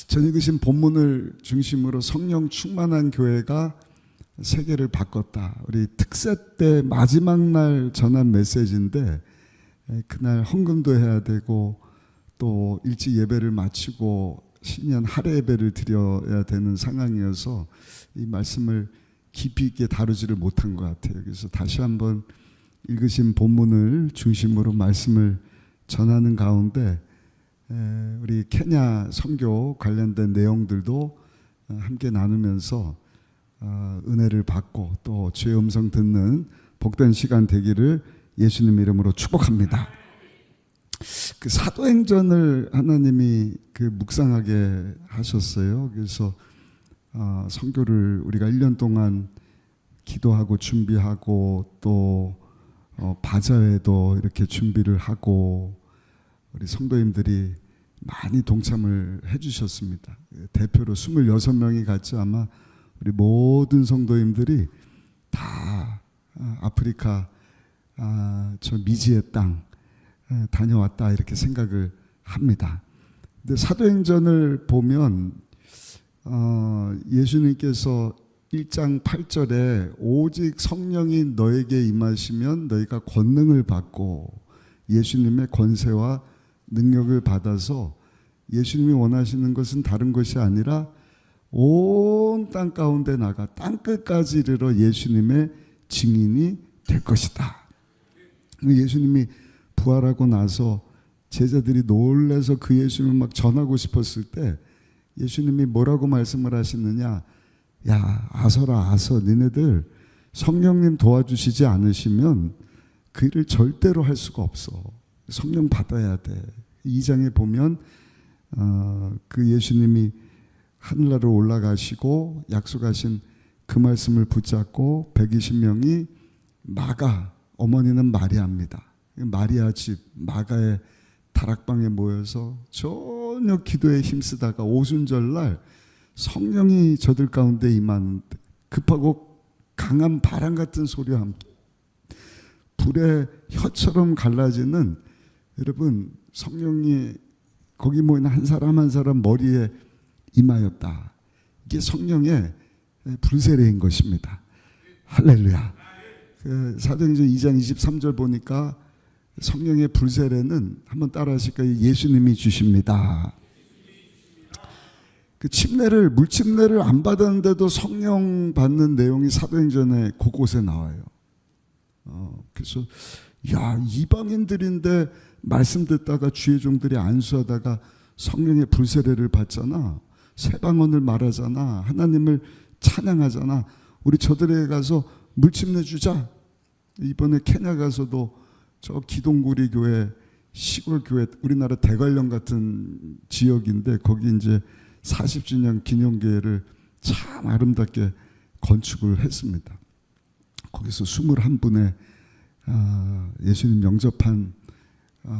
전 읽으신 본문을 중심으로 성령 충만한 교회가 세계를 바꿨다. 우리 특세 때 마지막 날 전한 메시지인데, 그날 헌금도 해야 되고 또 일찍 예배를 마치고 신년 할애 예배를 드려야 되는 상황이어서 이 말씀을 깊이 있게 다루지를 못한 것 같아요. 그래서 다시 한번 읽으신 본문을 중심으로 말씀을 전하는 가운데 우리 케냐 선교 관련된 내용들도 함께 나누면서 은혜를 받고 또 주의 음성 듣는 복된 시간 되기를 예수님 이름으로 축복합니다. 그 사도행전을 하나님이 그 묵상하게 하셨어요. 그래서 선교를 우리가 1년 동안 기도하고 준비하고 또 바자회도 이렇게 준비를 하고 우리 성도님들이 많이 동참을 해주셨습니다. 대표로 26명이 갔지 아마 우리 모든 성도님들이 다 아프리카 저 미지의 땅 다녀왔다 이렇게 생각을 합니다. 근데 사도행전을 보면 예수님께서 1장 8절에 오직 성령이 너에게 임하시면 너희가 권능을 받고 예수님의 권세와 능력을 받아서 예수님이 원하시는 것은 다른 것이 아니라 온 땅 가운데 나가 땅끝까지 이르러 예수님의 증인이 될 것이다. 예수님이 부활하고 나서 제자들이 놀라서 그 예수님을 막 전하고 싶었을 때 예수님이 뭐라고 말씀을 하시느냐, 야 아서라 아서 니네들 성령님 도와주시지 않으시면 그 일을 절대로 할 수가 없어. 성령 받아야 돼. 2장에 보면 그 예수님이 하늘나라로 올라가시고 약속하신 그 말씀을 붙잡고 120명이 마가, 어머니는 마리아입니다. 마리아 집 마가의 다락방에 모여서 전혀 기도에 힘쓰다가 오순절날 성령이 저들 가운데 임하는데 급하고 강한 바람 같은 소리와 함께 불의 혀처럼 갈라지는, 여러분 성령이 거기 모인 한 사람 한 사람 머리에 임하였다. 이게 성령의 불세례인 것입니다. 할렐루야. 사도행전 2장 23절 보니까 성령의 불세례는 한번 따라 하실까요? 예수님이 주십니다. 그 침례를, 물침례를 안 받았는데도 성령 받는 내용이 사도행전에 곳곳에 나와요. 그래서 야 이방인들인데 말씀 듣다가 주의 종들이 안수하다가 성령의 불세례를 받잖아. 새 방언을 말하잖아. 하나님을 찬양하잖아. 우리 저들에게 가서 물침례 주자. 이번에 케냐 가서도 저 기동구리 교회, 시골 교회, 우리나라 대관령 같은 지역인데 거기 이제 40주년 기념교회를 참 아름답게 건축을 했습니다. 거기서 21분의 예수님 영접한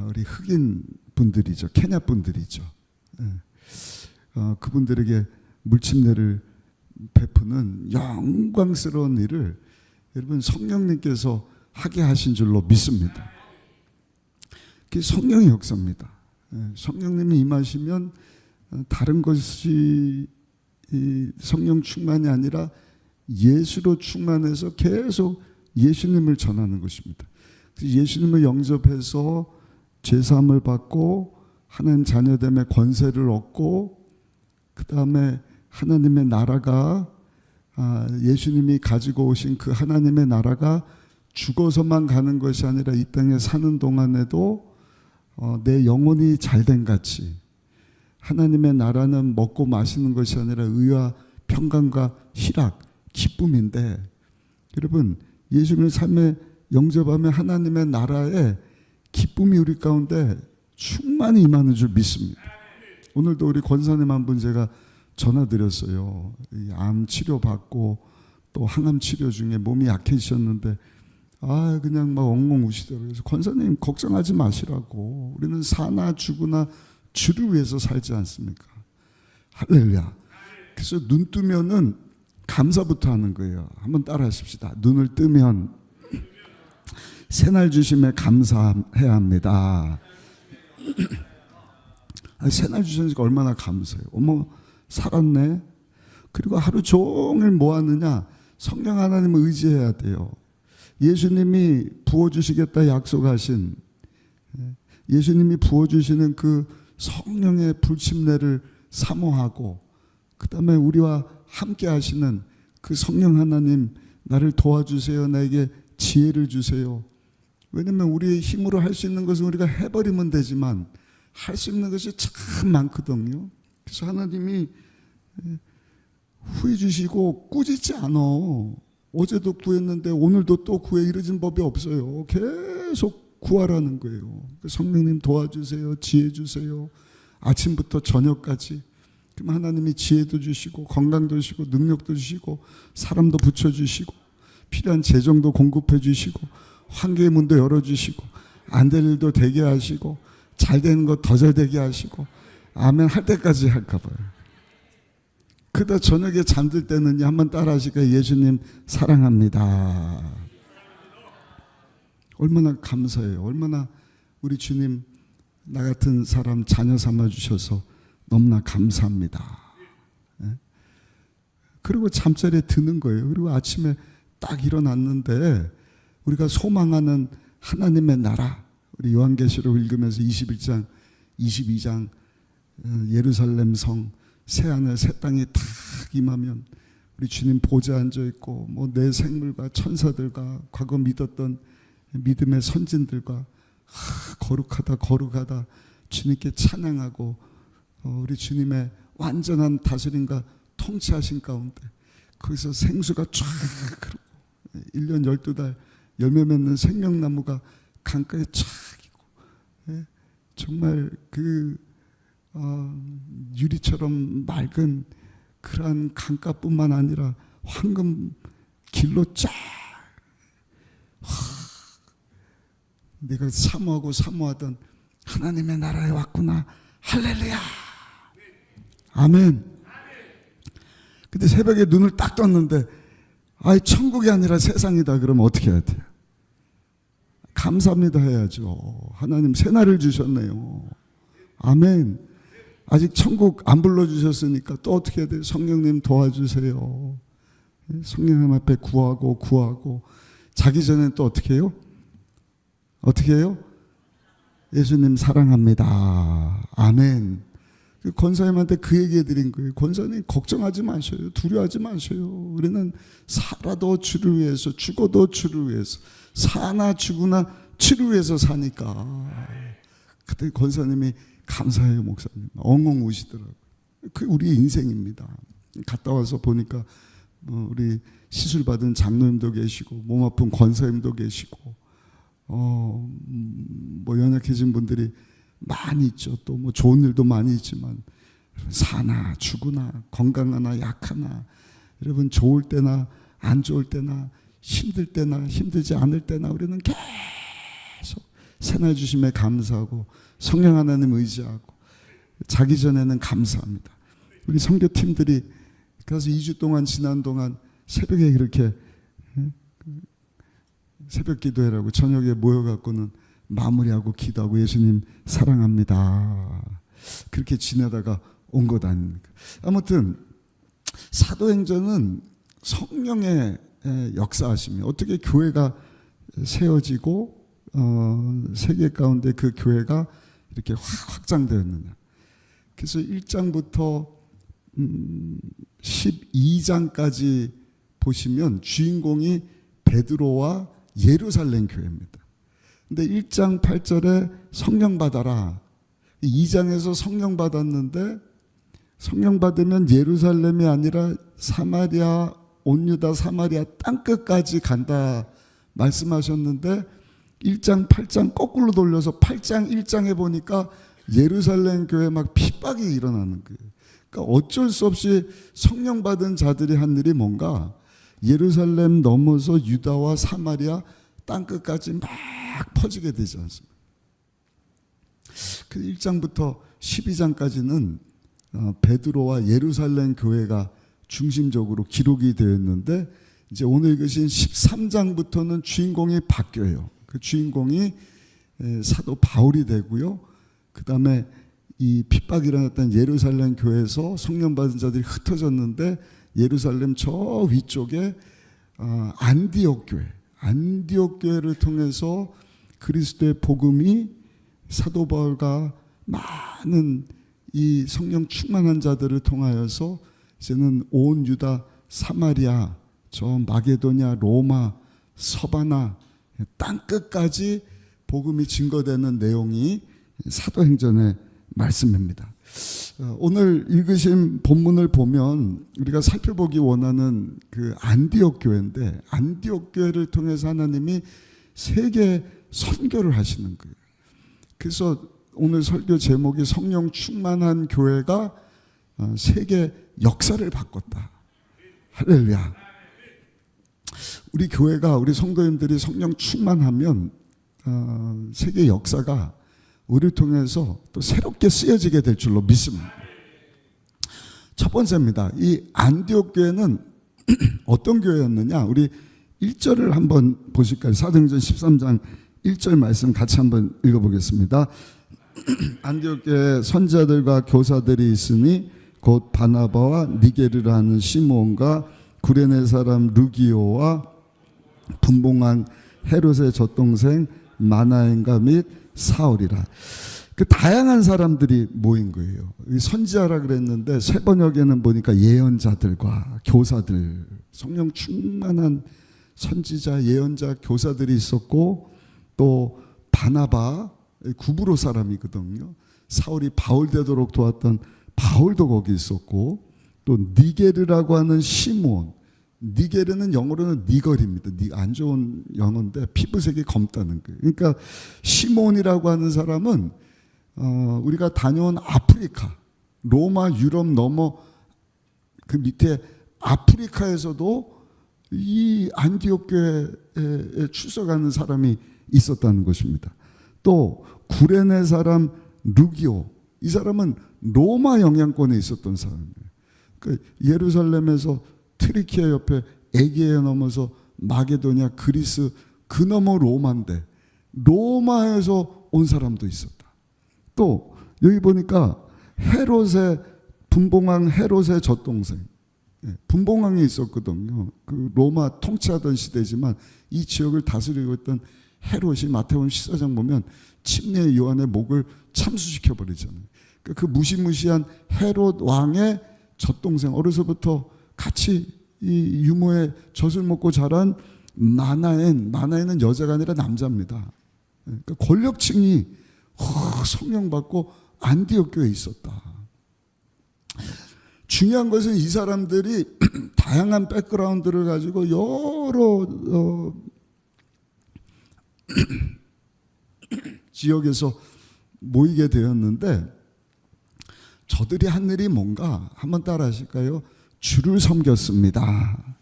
우리 흑인 분들이죠. 케냐 분들이죠. 그분들에게 물침례를 베푸는 영광스러운 일을 여러분 성령님께서 하게 하신 줄로 믿습니다. 그게 성령의 역사입니다. 성령님이 임하시면 다른 것이 성령 충만이 아니라 예수로 충만해서 계속 예수님을 전하는 것입니다. 예수님을 영접해서 죄사함을 받고 하나님 자녀됨의 권세를 얻고 그 다음에 하나님의 나라가 예수님이 가지고 오신 그 하나님의 나라가 죽어서만 가는 것이 아니라 이 땅에 사는 동안에도 내 영혼이 잘된 같이 하나님의 나라는 먹고 마시는 것이 아니라 의와 평강과 희락, 기쁨인데 여러분 예수님을 삶에 영접하면 하나님의 나라에 기쁨이 우리 가운데 충만히 임하는 줄 믿습니다. 오늘도 우리 권사님 한 분 제가 전화드렸어요. 암 치료 받고 또 항암 치료 중에 몸이 약해지셨는데 그냥 막 엉엉 우시더라고요. 그래서 권사님 걱정하지 마시라고. 우리는 사나 죽으나 주를 위해서 살지 않습니까? 할렐루야. 그래서 눈 뜨면은 감사부터 하는 거예요. 한번 따라 하십시다. 눈을 뜨면 새날 주심에 감사해야 합니다. 새날 주셨으니까 얼마나 감사해요. 어머, 살았네. 그리고 하루 종일 뭐 하느냐? 성령 하나님을 의지해야 돼요. 예수님이 부어주시겠다 약속하신, 예수님이 부어주시는 그 성령의 불침례를 사모하고, 그 다음에 우리와 함께 하시는 그 성령 하나님, 나를 도와주세요. 나에게 지혜를 주세요. 왜냐하면 우리의 힘으로 할 수 있는 것은 우리가 해버리면 되지만 할 수 있는 것이 참 많거든요. 그래서 하나님이 후회 주시고 꾸짖지 않아. 어제도 구했는데 오늘도 또 구해, 이러진 법이 없어요. 계속 구하라는 거예요. 성령님 도와주세요. 지혜 주세요. 아침부터 저녁까지. 그럼 하나님이 지혜도 주시고 건강도 주시고 능력도 주시고 사람도 붙여주시고 필요한 재정도 공급해 주시고 환경의 문도 열어주시고 안 될 일도 되게 하시고 잘 되는 거 더 잘 되게 하시고 아멘 할 때까지 할까 봐요. 그러다 저녁에 잠들 때는 한번 따라 하실까요? 예수님 사랑합니다. 얼마나 감사해요. 얼마나 우리 주님 나 같은 사람 자녀 삼아 주셔서 너무나 감사합니다. 그리고 잠자리에 드는 거예요. 그리고 아침에 딱 일어났는데 우리가 소망하는 하나님의 나라, 우리 요한계시록 읽으면서 21장, 22장 예루살렘 성, 새하늘 새 땅이 탁 임하면 우리 주님 보좌 앉아있고 뭐 내 생물과 천사들과 과거 믿었던 믿음의 선진들과 거룩하다 거룩하다 주님께 찬양하고 우리 주님의 완전한 다스림과 통치하신 가운데 거기서 생수가 쫙 흐르고 1년 12달 열매 맺는 생명나무가 강가에 쫙 있고 정말 그 유리처럼 맑은 그러한 강가뿐만 아니라 황금 길로 쫙 내가 사모하고 사모하던 하나님의 나라에 왔구나. 할렐루야. 아멘. 근데 새벽에 눈을 딱 떴는데 천국이 아니라 세상이다. 그러면 어떻게 해야 돼요? 감사합니다 해야죠. 하나님 새날을 주셨네요. 아멘. 아직 천국 안 불러주셨으니까 또 어떻게 해야 돼요? 성령님 도와주세요. 성령님 앞에 구하고 자기 전에 또 어떻게 해요? 어떻게 해요? 예수님 사랑합니다. 아멘. 권사님한테 그 얘기 해드린 거예요. 권사님 걱정하지 마셔요. 두려워하지 마셔요. 우리는 살아도 주를 위해서 죽어도 주를 위해서 사나 죽으나 주를 위해서 사니까. 그때 권사님이 감사해요 목사님. 엉엉 우시더라고요. 그 우리의 인생입니다. 갔다 와서 보니까 우리 시술 받은 장로님도 계시고 몸 아픈 권사님도 계시고 뭐 연약해진 분들이 많이 있죠. 또 뭐 좋은 일도 많이 있지만 사나 죽으나 건강하나 약하나 여러분 좋을 때나 안 좋을 때나 힘들 때나 힘들지 않을 때나 우리는 계속 새날 주심에 감사하고 성령 하나님 의지하고 자기 전에는 감사합니다. 우리 선교팀들이 그래서 2주 동안 지난 동안 새벽에 이렇게 새벽 기도회라고 저녁에 모여갖고는 마무리하고 기도하고 예수님 사랑합니다. 그렇게 지내다가 온 것 아닙니까? 아무튼 사도행전은 성령의 역사하심이 어떻게 교회가 세워지고 세계 가운데 그 교회가 이렇게 확장되었느냐. 그래서 1장부터 12장까지 보시면 주인공이 베드로와 예루살렘 교회입니다. 근데 1장 8절에 성령 받아라. 2장에서 성령 받았는데 성령 받으면 예루살렘이 아니라 사마리아 온 유다 사마리아 땅끝까지 간다 말씀하셨는데 1장 8장 거꾸로 돌려서 8장 1장에 보니까 예루살렘 교회 막 핍박이 일어나는 거예요. 그러니까 어쩔 수 없이 성령 받은 자들이 한 일이 뭔가 예루살렘 넘어서 유다와 사마리아 땅끝까지 막 퍼지게 되지 않습니까? 그 1장부터 12장까지는 베드로와 예루살렘 교회가 중심적으로 기록이 되었는데 이제 오늘 읽으신 13장부터는 주인공이 바뀌어요. 그 주인공이 사도 바울이 되고요. 그 다음에 이 핍박이 일어났던 예루살렘 교회에서 성령 받은 자들이 흩어졌는데 예루살렘 저 위쪽에 안디옥 교회를 통해서 그리스도의 복음이 사도 바울과 많은 이 성령 충만한 자들을 통하여서 이제는 온 유다 사마리아 저 마게도냐 로마 서바나 땅끝까지 복음이 증거되는 내용이 사도행전의 말씀입니다. 오늘 읽으신 본문을 보면 우리가 살펴보기 원하는 그 안디옥 교회인데, 안디옥 교회를 통해서 하나님이 세계 선교를 하시는 거예요. 그래서 오늘 설교 제목이 성령 충만한 교회가 세계 역사를 바꿨다. 할렐루야. 우리 교회가, 우리 성도님들이 성령 충만하면 세계 역사가 우리를 통해서 또 새롭게 쓰여지게 될 줄로 믿습니다. 첫 번째입니다. 이 안디옥 교회는 어떤 교회였느냐? 우리 1절을 한번 보실까요? 사도행전 13장 1절 말씀 같이 한번 읽어보겠습니다. 안디옥 교회에 선지자들과 교사들이 있으니 곧 바나바와 니게르라 하는 시몬과 구레네 사람 루기오와 분봉한 헤롯의 젖동생 마나엔가 및 사울이라. 그 다양한 사람들이 모인 거예요. 선지자라 그랬는데 새 번역에는 보니까 예언자들과 교사들, 성령 충만한 선지자, 예언자, 교사들이 있었고, 또 바나바 구브로 사람이거든요. 사울이 바울 되도록 도왔던 바울도 거기 있었고, 또 니게르라고 하는 시몬, 니게르는 영어로는 니걸입니다. 안 좋은 영어인데 피부색이 검다는 거예요. 그러니까 시몬이라고 하는 사람은 우리가 다녀온 아프리카, 로마, 유럽 넘어 그 밑에 아프리카에서도 이 안디옥 교회에 출석하는 사람이 있었다는 것입니다. 또 구레네 사람 루기오, 이 사람은 로마 영향권에 있었던 사람이에요. 그 예루살렘에서 트리키아 옆에 에게에 넘어서 마게도냐, 그리스, 그 너머 로마인데 로마에서 온 사람도 있었다. 또 여기 보니까 헤롯의 분봉왕 헤롯의 젖동생, 분봉왕이 있었거든요. 그 로마 통치하던 시대지만 이 지역을 다스리고 있던 헤롯이 마태복음 14장 보면 침례 요한의 목을 참수시켜 버리잖아요. 그 무시무시한 헤롯 왕의 젖동생, 어려서부터 같이 이 유모의 젖을 먹고 자란 마나엔은 여자가 아니라 남자입니다. 그러니까 권력층이 성령 받고 안디옥 교회에 있었다. 중요한 것은 이 사람들이 다양한 백그라운드를 가지고 여러 지역에서 모이게 되었는데, 저들이 한 일이 뭔가 한번 따라 하실까요? 주를 섬겼습니다.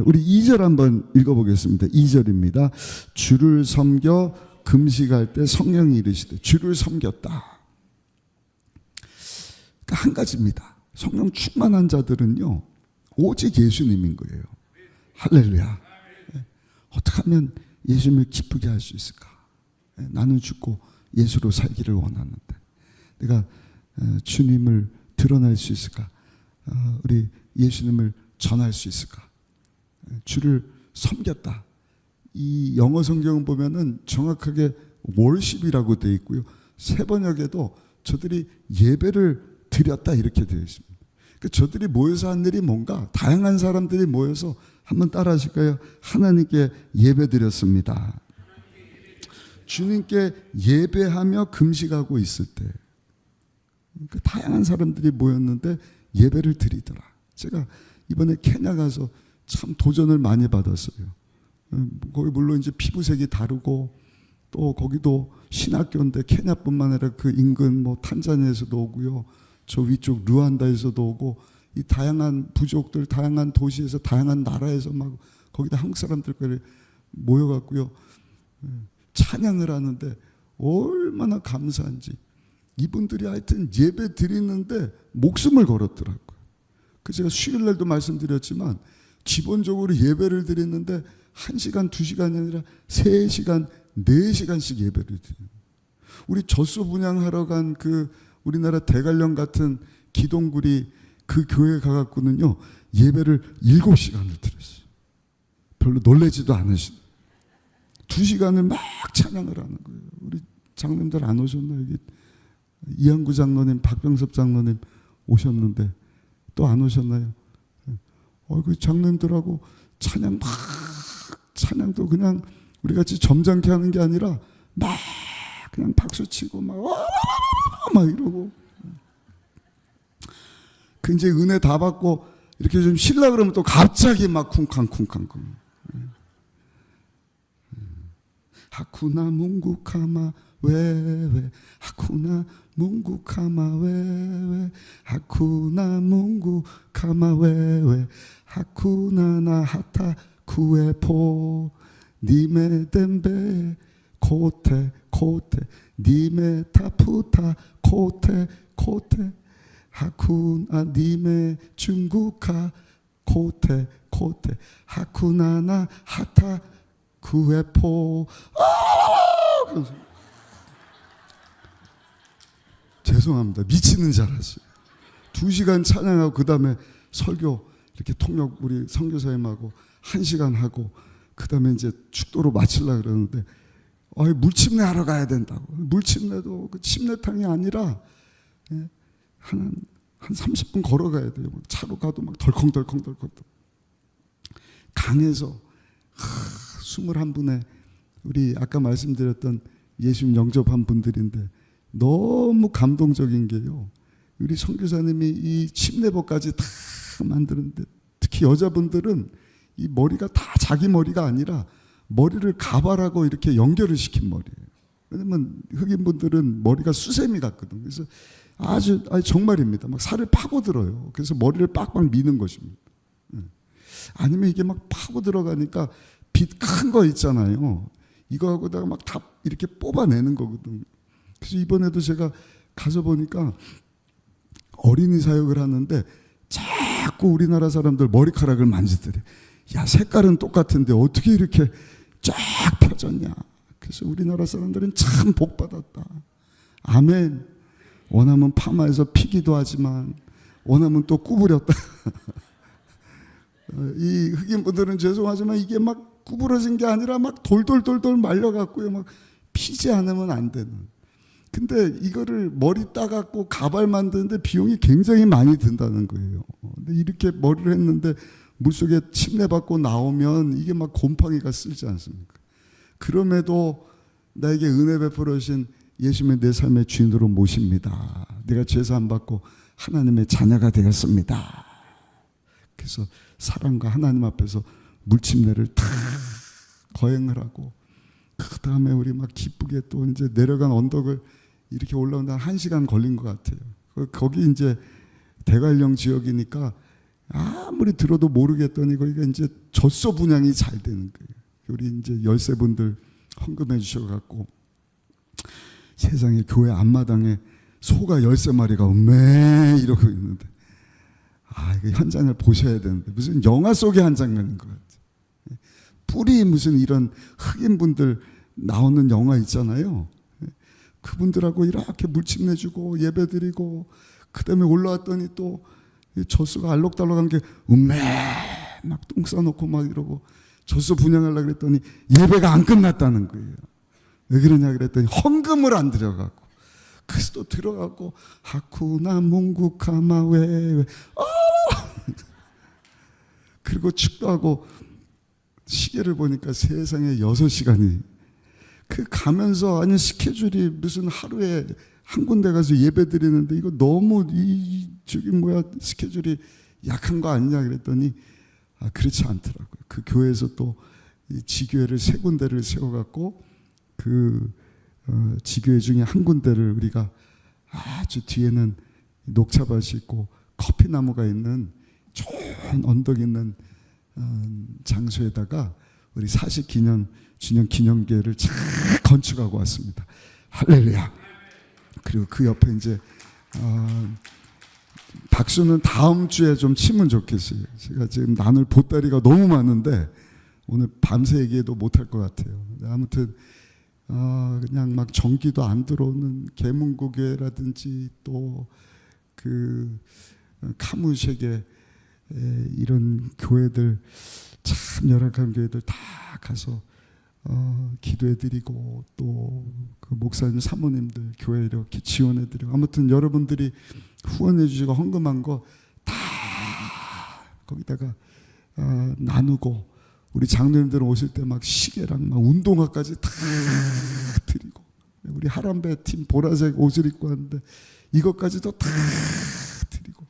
우리 2절 한번 읽어보겠습니다. 2절입니다. 주를 섬겨 금식할 때 성령이 이르시되, 주를 섬겼다. 그러니까 한 가지입니다. 성령 충만한 자들은요, 오직 예수님인 거예요. 할렐루야. 어떻게 하면 예수님을 기쁘게 할 수 있을까? 나는 죽고 예수로 살기를 원하는데 내가 주님을 드러낼 수 있을까? 우리 예수님을 전할 수 있을까? 주를 섬겼다. 이 영어 성경을 보면은 정확하게 월십이라고 되어 있고요. 새 번역에도 저들이 예배를 드렸다 이렇게 되어 있습니다. 그러니까 저들이 모여서 한 일이 뭔가, 다양한 사람들이 모여서 한번 따라 하실까요? 하나님께 예배 드렸습니다. 주님께 예배하며 금식하고 있을 때 그 다양한 사람들이 모였는데 예배를 드리더라. 제가 이번에 케냐 가서 참 도전을 많이 받았어요. 거기 물론 이제 피부색이 다르고, 또 거기도 신학교인데 케냐뿐만 아니라 그 인근 뭐 탄자니아에서도 오고요, 저 위쪽 루안다에서도 오고, 이 다양한 부족들, 다양한 도시에서, 다양한 나라에서 막 거기다 한국 사람들까지 모여갖고요, 찬양을 하는데 얼마나 감사한지. 이분들이 하여튼 예배 드리는데 목숨을 걸었더라고요. 그 제가 수요일날도 말씀드렸지만 기본적으로 예배를 드리는데 1시간, 2시간이 아니라 3시간, 4시간씩 예배를 드려요. 우리 젖소 분양하러 간 그 우리나라 대관령 같은 기동굴이 그 교회 가갖고는요 예배를 7시간을 드렸어요. 별로 놀라지도 않으시고 2시간을 막 찬양을 하는 거예요. 우리 장로님들 안 오셨나요? 여기 이한구 장로님, 박병섭 장로님 오셨는데 또 안 오셨나요? 그 장로님들하고 찬양 막 찬양도 그냥 우리 같이 점잖게 하는 게 아니라 막 그냥 박수 치고 막 이러고 그 이제 은혜 다 받고 이렇게 좀 쉬려 그러면 또 갑자기 막 쿵쾅쿵쾅 하쿠나 뭉구카마 왜왜 하쿠나 뭉구카마 왜왜 하쿠나 뭉구카마 왜왜 하쿠나 나하타 쿠에포 니메 덴베 코테 코테 니메 타푸타 코테 코테 하쿠나 니메 중국카 코테 코테 하쿠나나 하타 구회포 죄송합니다. 미치는 줄 알았어요. 2시간 찬양하고 그 다음에 설교 이렇게 통역 우리 선교사님하고 1시간 하고 그 다음에 이제 축도로 마치려고 그러는데 물침내 하러 가야 된다고. 물침내도 그 침례탕이 아니라 한 30분 걸어가야 돼요. 차로 가도 막 덜컹덜컹 강에서 21분의 우리 아까 말씀드렸던 예수님 영접한 분들인데 너무 감동적인 게요. 우리 선교사님이 이 침례법까지 다 만드는데 특히 여자분들은 이 머리가 다 자기 머리가 아니라 머리를 가발하고 이렇게 연결을 시킨 머리예요. 왜냐면 흑인분들은 머리가 수세미 같거든. 그래서 아주 정말입니다. 막 살을 파고들어요. 그래서 머리를 빡빡 미는 것입니다. 아니면 이게 막 파고 들어가니까 빛 큰 거 있잖아요. 이거하고다가 막 다 이렇게 뽑아내는 거거든. 그래서 이번에도 제가 가서 보니까 어린이 사역을 하는데 자꾸 우리나라 사람들 머리카락을 만지더래. 야, 색깔은 똑같은데 어떻게 이렇게 쫙 펴졌냐. 그래서 우리나라 사람들은 참 복받았다. 아멘. 원하면 파마해서 피기도 하지만 원하면 또 구부렸다. 이 흑인분들은 죄송하지만 이게 막 구부러진 게 아니라 막 돌돌돌돌 말려갖고요. 막 피지 않으면 안 되는. 근데 이거를 머리 따갖고 가발 만드는데 비용이 굉장히 많이 든다는 거예요. 근데 이렇게 머리를 했는데 물속에 침례받고 나오면 이게 막 곰팡이가 쓸지 않습니까? 그럼에도 나에게 은혜 베풀어 주신 예수님의 내 삶의 주인으로 모십니다. 내가 죄사함 받고 하나님의 자녀가 되었습니다. 그래서 사랑과 하나님 앞에서 물침례를 다 거행을 하고 그 다음에 우리 막 기쁘게 또 이제 내려간 언덕을 이렇게 올라온다 1시간 걸린 것 같아요. 거기 이제 대관령 지역이니까 아무리 들어도 모르겠더니 거기가 이제 젖소 분양이 잘 되는 거예요. 우리 이제 열세분들 헌금해 주셔갖고 세상에 교회 앞마당에 소가 13마리가 음메 이러고 있는데 이거 현장을 보셔야 되는데 무슨 영화 속의 한 장면인 것 같아요. 뿌리 무슨 이런 흑인분들 나오는 영화 있잖아요. 그분들하고 이렇게 물침 내주고 예배드리고 그 다음에 올라왔더니 또 젖소가 알록달록한 게 음메 막 똥 싸놓고 막 이러고 젖소 분양하려고 그랬더니 예배가 안 끝났다는 거예요. 왜 그러냐 그랬더니 헌금을 안 들여갖고 그래서 또 들어가고 하쿠나 몽구카마 왜 그리고 축도하고 시계를 보니까 세상에 6시간이 그 가면서 아니 스케줄이 무슨 하루에 한 군데 가서 예배 드리는데 이거 너무 스케줄이 약한 거 아니냐 그랬더니 그렇지 않더라고요. 그 교회에서 또 지교회를 3군데를 세워갖고 그 지교회 중에 한 군데를 우리가 아주 뒤에는 녹차밭이 있고 커피나무가 있는 좋은 언덕 있는 장소에다가 우리 40주년 기념교회를 잘 건축하고 왔습니다. 할렐루야. 그리고 그 옆에 이제 박수는 다음 주에 좀 치면 좋겠어요. 제가 지금 나눌 보따리가 너무 많은데 오늘 밤새 얘기해도 못할 것 같아요. 아무튼 그냥 막 전기도 안 들어오는 계문고교회라든지 또 그 카무셰게 이런 교회들, 참 열악한 교회들 다 가서 기도해드리고 또 그 목사님 사모님들 교회 이렇게 지원해드리고, 아무튼 여러분들이 후원해주시고 헌금한 거 다 거기다가 나누고, 우리 장로님들 오실 때 막 시계랑 막 운동화까지 다 드리고, 우리 하람배 팀 보라색 옷을 입고 왔는데 이것까지도 다 드리고,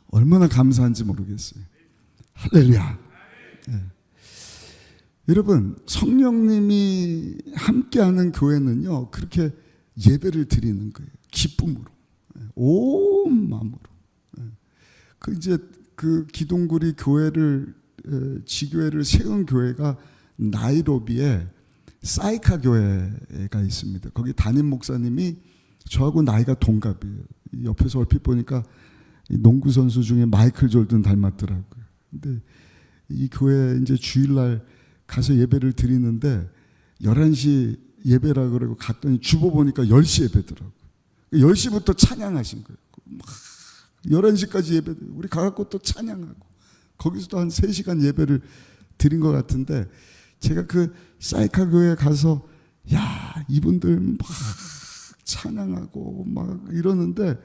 얼마나 감사한지 모르겠어요. 할렐루야. 네. 여러분, 성령님이 함께하는 교회는요, 그렇게 예배를 드리는 거예요. 기쁨으로, 온 마음으로. 그 이제 그 기동구리 교회를 지교회를 세운 교회가 나이로비에 사이카 교회가 있습니다. 거기 담임 목사님이 저하고 나이가 동갑이에요. 옆에서 얼핏 보니까 농구 선수 중에 마이클 졸든 닮았더라고요. 근데 이 교회 이제 주일날 가서 예배를 드리는데 11시 예배라 그러고 갔더니 주보 보니까 10시 예배더라고요. 10시부터 찬양하신 거예요. 막 11시까지 예배, 우리 가갖고 또 찬양하고, 거기서도 한 3시간 예배를 드린 것 같은데, 제가 그 사이카 교회에 가서 야, 이분들 막 찬양하고 막 이러는데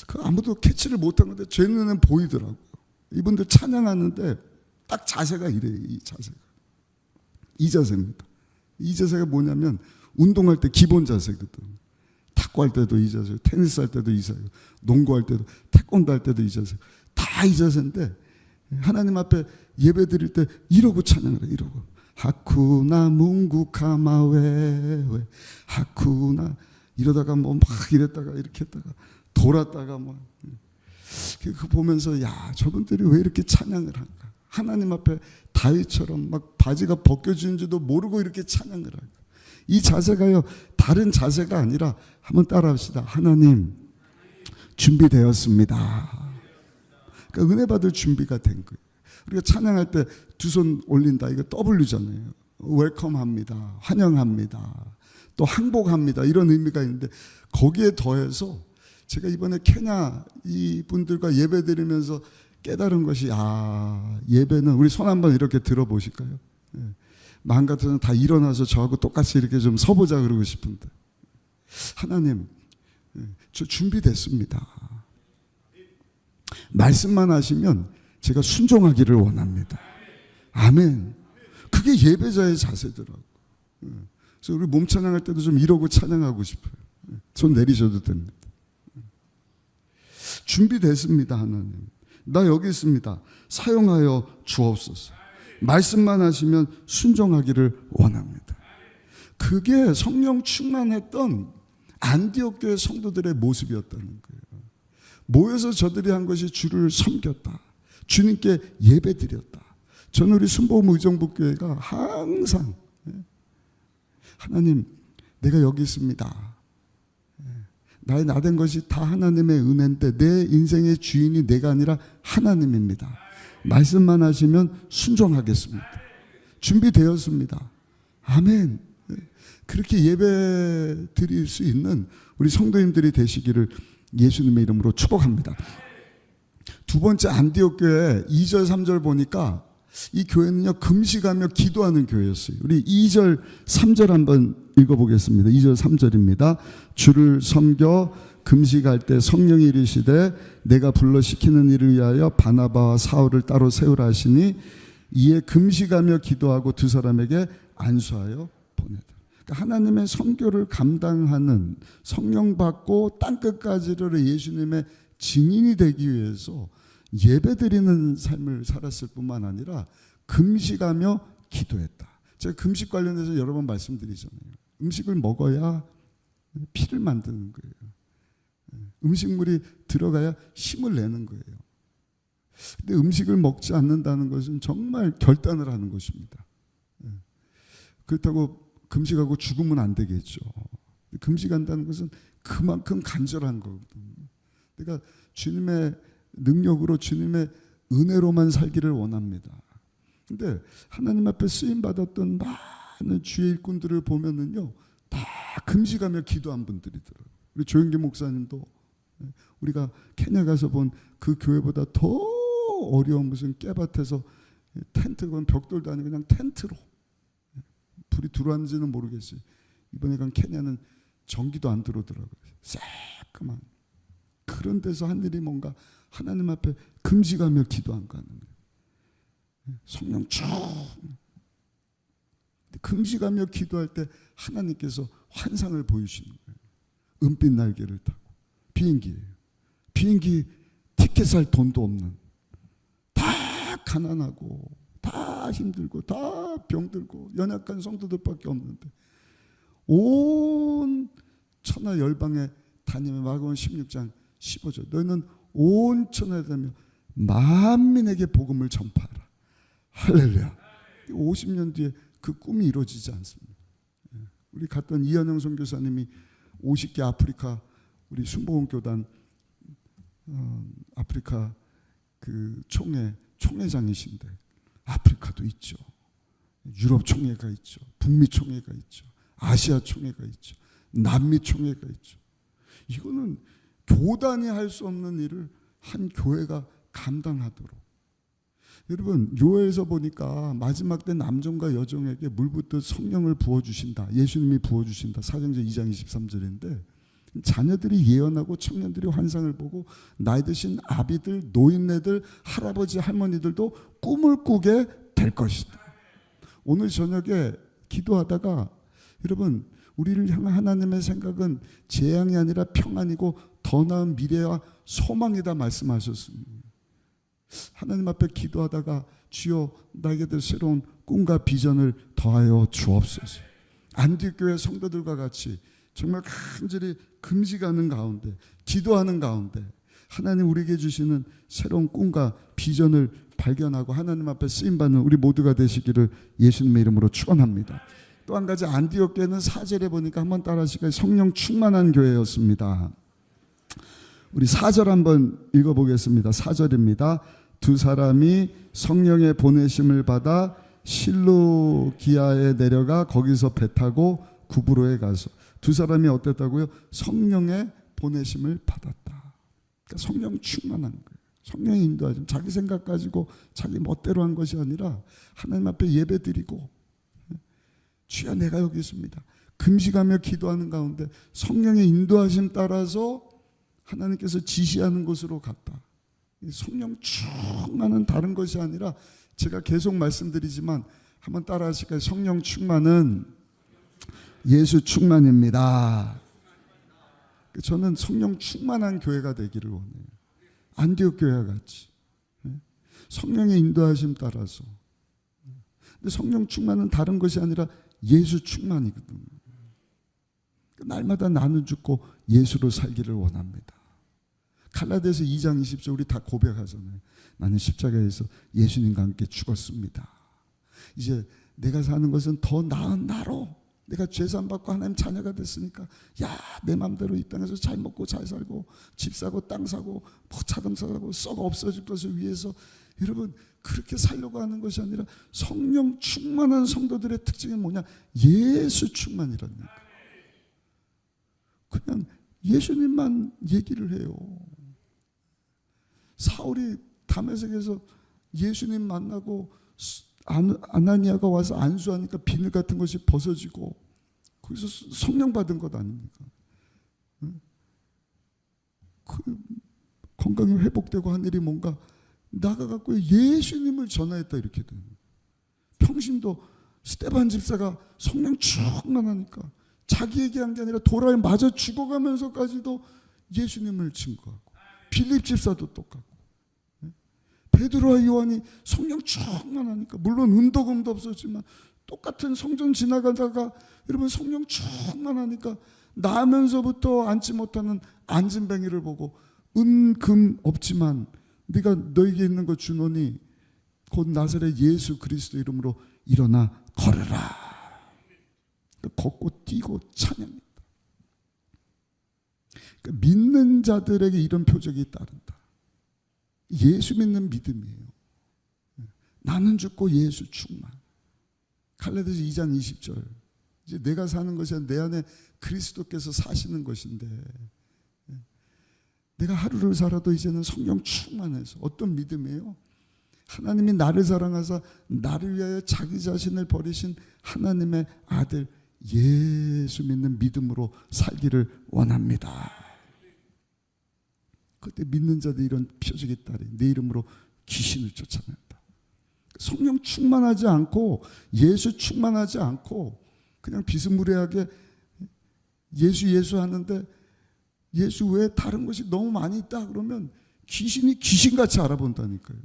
그 아무도 캐치를 못한 건데 제 눈에는 보이더라고요. 이분들 찬양하는데 딱 자세가 이래요. 이 자세가. 이 자세입니다. 이 자세가 뭐냐면 운동할 때 기본 자세거든. 탁구할 때도 이 자세, 테니스 할 때도 이 자세, 농구할 때도, 태권도 할 때도 이 자세, 다 이 자세인데 하나님 앞에 예배 드릴 때 이러고 찬양을 해. 이러고 하쿠나 뭉구카마웨 하쿠나, 이러다가 뭐 막 이랬다가 이렇게 했다가 돌았다가 막, 그 보면서 야, 저분들이 왜 이렇게 찬양을 할까? 하나님 앞에 다윗처럼 막 바지가 벗겨지는지도 모르고 이렇게 찬양을 할까? 이 자세가요, 다른 자세가 아니라 한번 따라합시다. 하나님, 준비되었습니다. 그러니까 은혜 받을 준비가 된 거예요. 우리가 찬양할 때 두 손 올린다, 이거 W잖아요. 웰컴합니다, 환영합니다, 또 항복합니다, 이런 의미가 있는데, 거기에 더해서 제가 이번에 케냐 이분들과 예배 드리면서 깨달은 것이, 예배는, 우리 손 한번 이렇게 들어보실까요? 마음 같아서는 다 일어나서 저하고 똑같이 이렇게 좀 서보자 그러고 싶은데, 하나님, 저 준비됐습니다. 말씀만 하시면 제가 순종하기를 원합니다. 아멘. 그게 예배자의 자세더라고요. 그래서 우리 몸 찬양할 때도 좀 이러고 찬양하고 싶어요. 손 내리셔도 됩니다. 준비됐습니다. 하나님, 나 여기 있습니다. 사용하여 주옵소서. 말씀만 하시면 순종하기를 원합니다. 그게 성령 충만했던 안디옥 교회 성도들의 모습이었다는 거예요. 모여서 저들이 한 것이 주를 섬겼다, 주님께 예배드렸다. 저는 우리 순복음 의정부교회가 항상 하나님, 내가 여기 있습니다. 나의 나된 것이 다 하나님의 은혜인데 내 인생의 주인이 내가 아니라 하나님입니다. 말씀만 하시면 순종하겠습니다. 준비되었습니다. 아멘. 그렇게 예배 드릴 수 있는 우리 성도님들이 되시기를 예수님의 이름으로 축복합니다. 두 번째, 안디옥 교회 2절 3절 보니까 이 교회는요, 금식하며 기도하는 교회였어요. 우리 2절 3절 한번 읽어보겠습니다. 2절 3절입니다. 주를 섬겨 금식할 때 성령이 이르시되 내가 불러 시키는 일을 위하여 바나바와 사울을 따로 세우라 하시니 이에 금식하며 기도하고 두 사람에게 안수하여 보내더라. 그러니까 하나님의 선교를 감당하는, 성령 받고 땅끝까지를 예수님의 증인이 되기 위해서 예배드리는 삶을 살았을 뿐만 아니라 금식하며 기도했다. 제가 금식 관련해서 여러 번 말씀드리잖아요. 음식을 먹어야 피를 만드는 거예요. 음식물이 들어가야 힘을 내는 거예요. 근데 음식을 먹지 않는다는 것은 정말 결단을 하는 것입니다. 그렇다고 금식하고 죽으면 안 되겠죠. 금식한다는 것은 그만큼 간절한 거거든요. 그러니까 주님의 능력으로, 주님의 은혜로만 살기를 원합니다. 근데 하나님 앞에 쓰임 받았던 많은 주의 일꾼들을 보면은요, 다 금식하며 기도한 분들이더라고요. 우리 조영기 목사님도 우리가 케냐 가서 본 그 교회보다 더 어려운 무슨 깨밭에서 텐트, 그건 벽돌도 아니고 그냥 텐트로 불이 들어왔는지는 모르겠어요. 이번에 간 케냐는 전기도 안 들어오더라고요. 새까만 그런 데서 한 일이 뭔가 하나님 앞에 금식하며 기도한 거 하는 거예요. 성령 쭉 금식하며 기도할 때 하나님께서 환상을 보이시는 거예요. 은빛 날개를 타고 비행기예요. 비행기 티켓 살 돈도 없는, 다 가난하고 다 힘들고 다 병들고 연약한 성도들밖에 없는데 온 천하 열방에 다니며 마가복음 16장 15절 너희는 온 천하에 다니며 만민에게 복음을 전파하라. 할렐루야. 50년 뒤에 그 꿈이 이루어지지 않습니다. 우리 갔던 이현영 선교사님이 50개 아프리카 우리 순복음교단 아프리카 그 총회장이신데 아프리카도 있죠. 유럽 총회가 있죠. 북미 총회가 있죠. 아시아 총회가 있죠. 남미 총회가 있죠. 이거는 교단이 할 수 없는 일을 한 교회가 감당하도록. 여러분 요해에서 보니까 마지막 때 남종과 여종에게 물붓듯 성령을 부어주신다. 예수님이 부어주신다. 사도행전 2장 23절인데 자녀들이 예언하고 청년들이 환상을 보고 나이 드신 아비들, 노인네들, 할아버지, 할머니들도 꿈을 꾸게 될 것이다. 오늘 저녁에 기도하다가 여러분 우리를 향한 하나님의 생각은 재앙이 아니라 평안이고 더 나은 미래와 소망이다 말씀하셨습니다. 하나님 앞에 기도하다가 주여 나에게도 새로운 꿈과 비전을 더하여 주옵소서. 안디옥 교회 성도들과 같이 정말 간절히 금식하는 가운데 기도하는 가운데 하나님 우리에게 주시는 새로운 꿈과 비전을 발견하고 하나님 앞에 쓰임받는 우리 모두가 되시기를 예수님의 이름으로 축원합니다. 또 한 가지 안디옥 교회는 4절에 보니까 한번 따라 하시겠어요? 성령 충만한 교회였습니다. 우리 4절 한번 읽어보겠습니다. 4절입니다. 두 사람이 성령의 보내심을 받아 실루기아에 내려가 거기서 배 타고 구브로에 가서 두 사람이 어땠다고요? 성령의 보내심을 받았다. 그러니까 성령 충만한 거예요. 성령의 인도하심. 자기 생각 가지고 자기 멋대로 한 것이 아니라 하나님 앞에 예배드리고 주여 내가 여기 있습니다. 금식하며 기도하는 가운데 성령의 인도하심 따라서 하나님께서 지시하는 곳으로 갔다. 성령 충만은 다른 것이 아니라 제가 계속 말씀드리지만 한번 따라 하실까요? 성령 충만은 예수 충만입니다. 저는 성령 충만한 교회가 되기를 원해요. 안디옥 교회와 같이 성령의 인도하심 따라서. 근데 성령 충만은 다른 것이 아니라 예수 충만이거든요. 날마다 나는 죽고 예수로 살기를 원합니다. 갈라디아서 2장 20절 우리 다 고백하잖아요. 나는 십자가에서 예수님과 함께 죽었습니다. 이제 내가 사는 것은 더 나은 나로 내가 죄산 받고 하나님 자녀가 됐으니까 내 맘대로 이 땅에서 잘 먹고 잘 살고 집 사고 땅 사고 뭐 자동차 사고 썩어 없어질 것을 위해서 여러분 그렇게 살려고 하는 것이 아니라 성령 충만한 성도들의 특징이 뭐냐? 예수 충만이라는 거예요. 그냥 예수님만 얘기를 해요. 사울이 다메섹에서 예수님 만나고 아나니아가 와서 안수하니까 비늘 같은 것이 벗어지고 거기서 성령 받은 것 아닙니까? 그 건강이 회복되고 한 일이 뭔가 나가갖고 예수님을 전하했다 이렇게 되는 거예요. 평신도 스데반 집사가 성령 충만하니까 자기 얘기한 게 아니라 도라에 맞아 죽어가면서까지도 예수님을 증거하고 빌립 집사도 똑같고 베드로와 요한이 성령 충만하니까 물론 은도금도 없었지만 똑같은 성전 지나가다가 여러분 성령 충만하니까 나면서부터 앉지 못하는 앉은뱅이를 보고 금 없지만 네가 너에게 있는 거 주노니 곧 나사렛 예수 그리스도 이름으로 일어나 걸으라. 걷고 뛰고 찬양합니다. 그러니까 믿는 자들에게 이런 표적이 따른다. 예수 믿는 믿음이에요. 나는 죽고 예수 충만. 갈라디아서 2장 20절. 이제 내가 사는 것이 아니라 내 안에 그리스도께서 사시는 것인데, 내가 하루를 살아도 이제는 성령 충만해서, 어떤 믿음이에요? 하나님이 나를 사랑하사 나를 위하여 자기 자신을 버리신 하나님의 아들 예수 믿는 믿음으로 살기를 원합니다. 그때 믿는 자들 이런 표적이 따리 내 이름으로 귀신을 쫓아낸다. 성령 충만하지 않고 예수 충만하지 않고 그냥 비스무리하게 예수 하는데 예수 외에 다른 것이 너무 많이 있다 그러면 귀신이 귀신같이 알아본다니까요.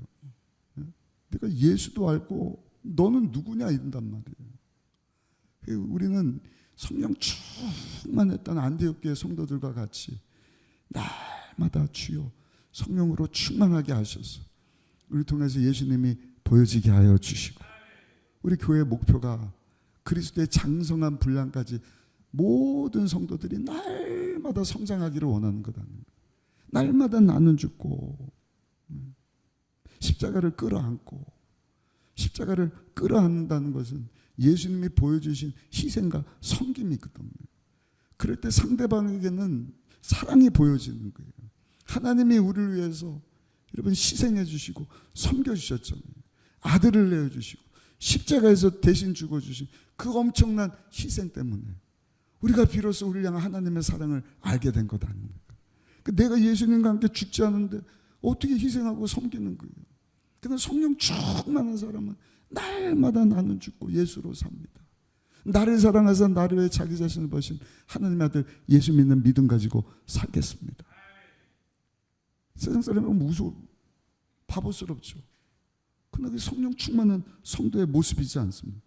내가 예수도 알고 너는 누구냐 이런단 말이에요. 우리는 성령 충만했던 안디옥 교회 성도들과 같이 날마다 주여 성령으로 충만하게 하셔서 우리 통해서 예수님이 보여지게 하여 주시고, 우리 교회의 목표가 그리스도의 장성한 분량까지 모든 성도들이 날마다 성장하기를 원하는 거다. 날마다 나는 죽고 십자가를 끌어안고, 십자가를 끌어안는다는 것은 예수님이 보여주신 희생과 섬김이거든요. 그럴 때 상대방에게는 사랑이 보여지는 거예요. 하나님이 우리를 위해서 여러분 희생해 주시고 섬겨 주셨잖아요. 아들을 내어주시고 십자가에서 대신 죽어주신 그 엄청난 희생 때문에 우리가 비로소 우리를 향한 하나님의 사랑을 알게 된 것 아닙니까? 내가 예수님과 함께 죽지 않은데 어떻게 희생하고 섬기는 거예요? 그냥 성령 충만한 사람은 날마다 나는 죽고 예수로 삽니다. 나를 사랑하사 나를 위해 자기 자신을 버신 하나님의 아들 예수 믿는 믿음 가지고 살겠습니다. 세상 사람은 무서워 바보스럽죠. 그러나 성령 충만한 성도의 모습이지 않습니까?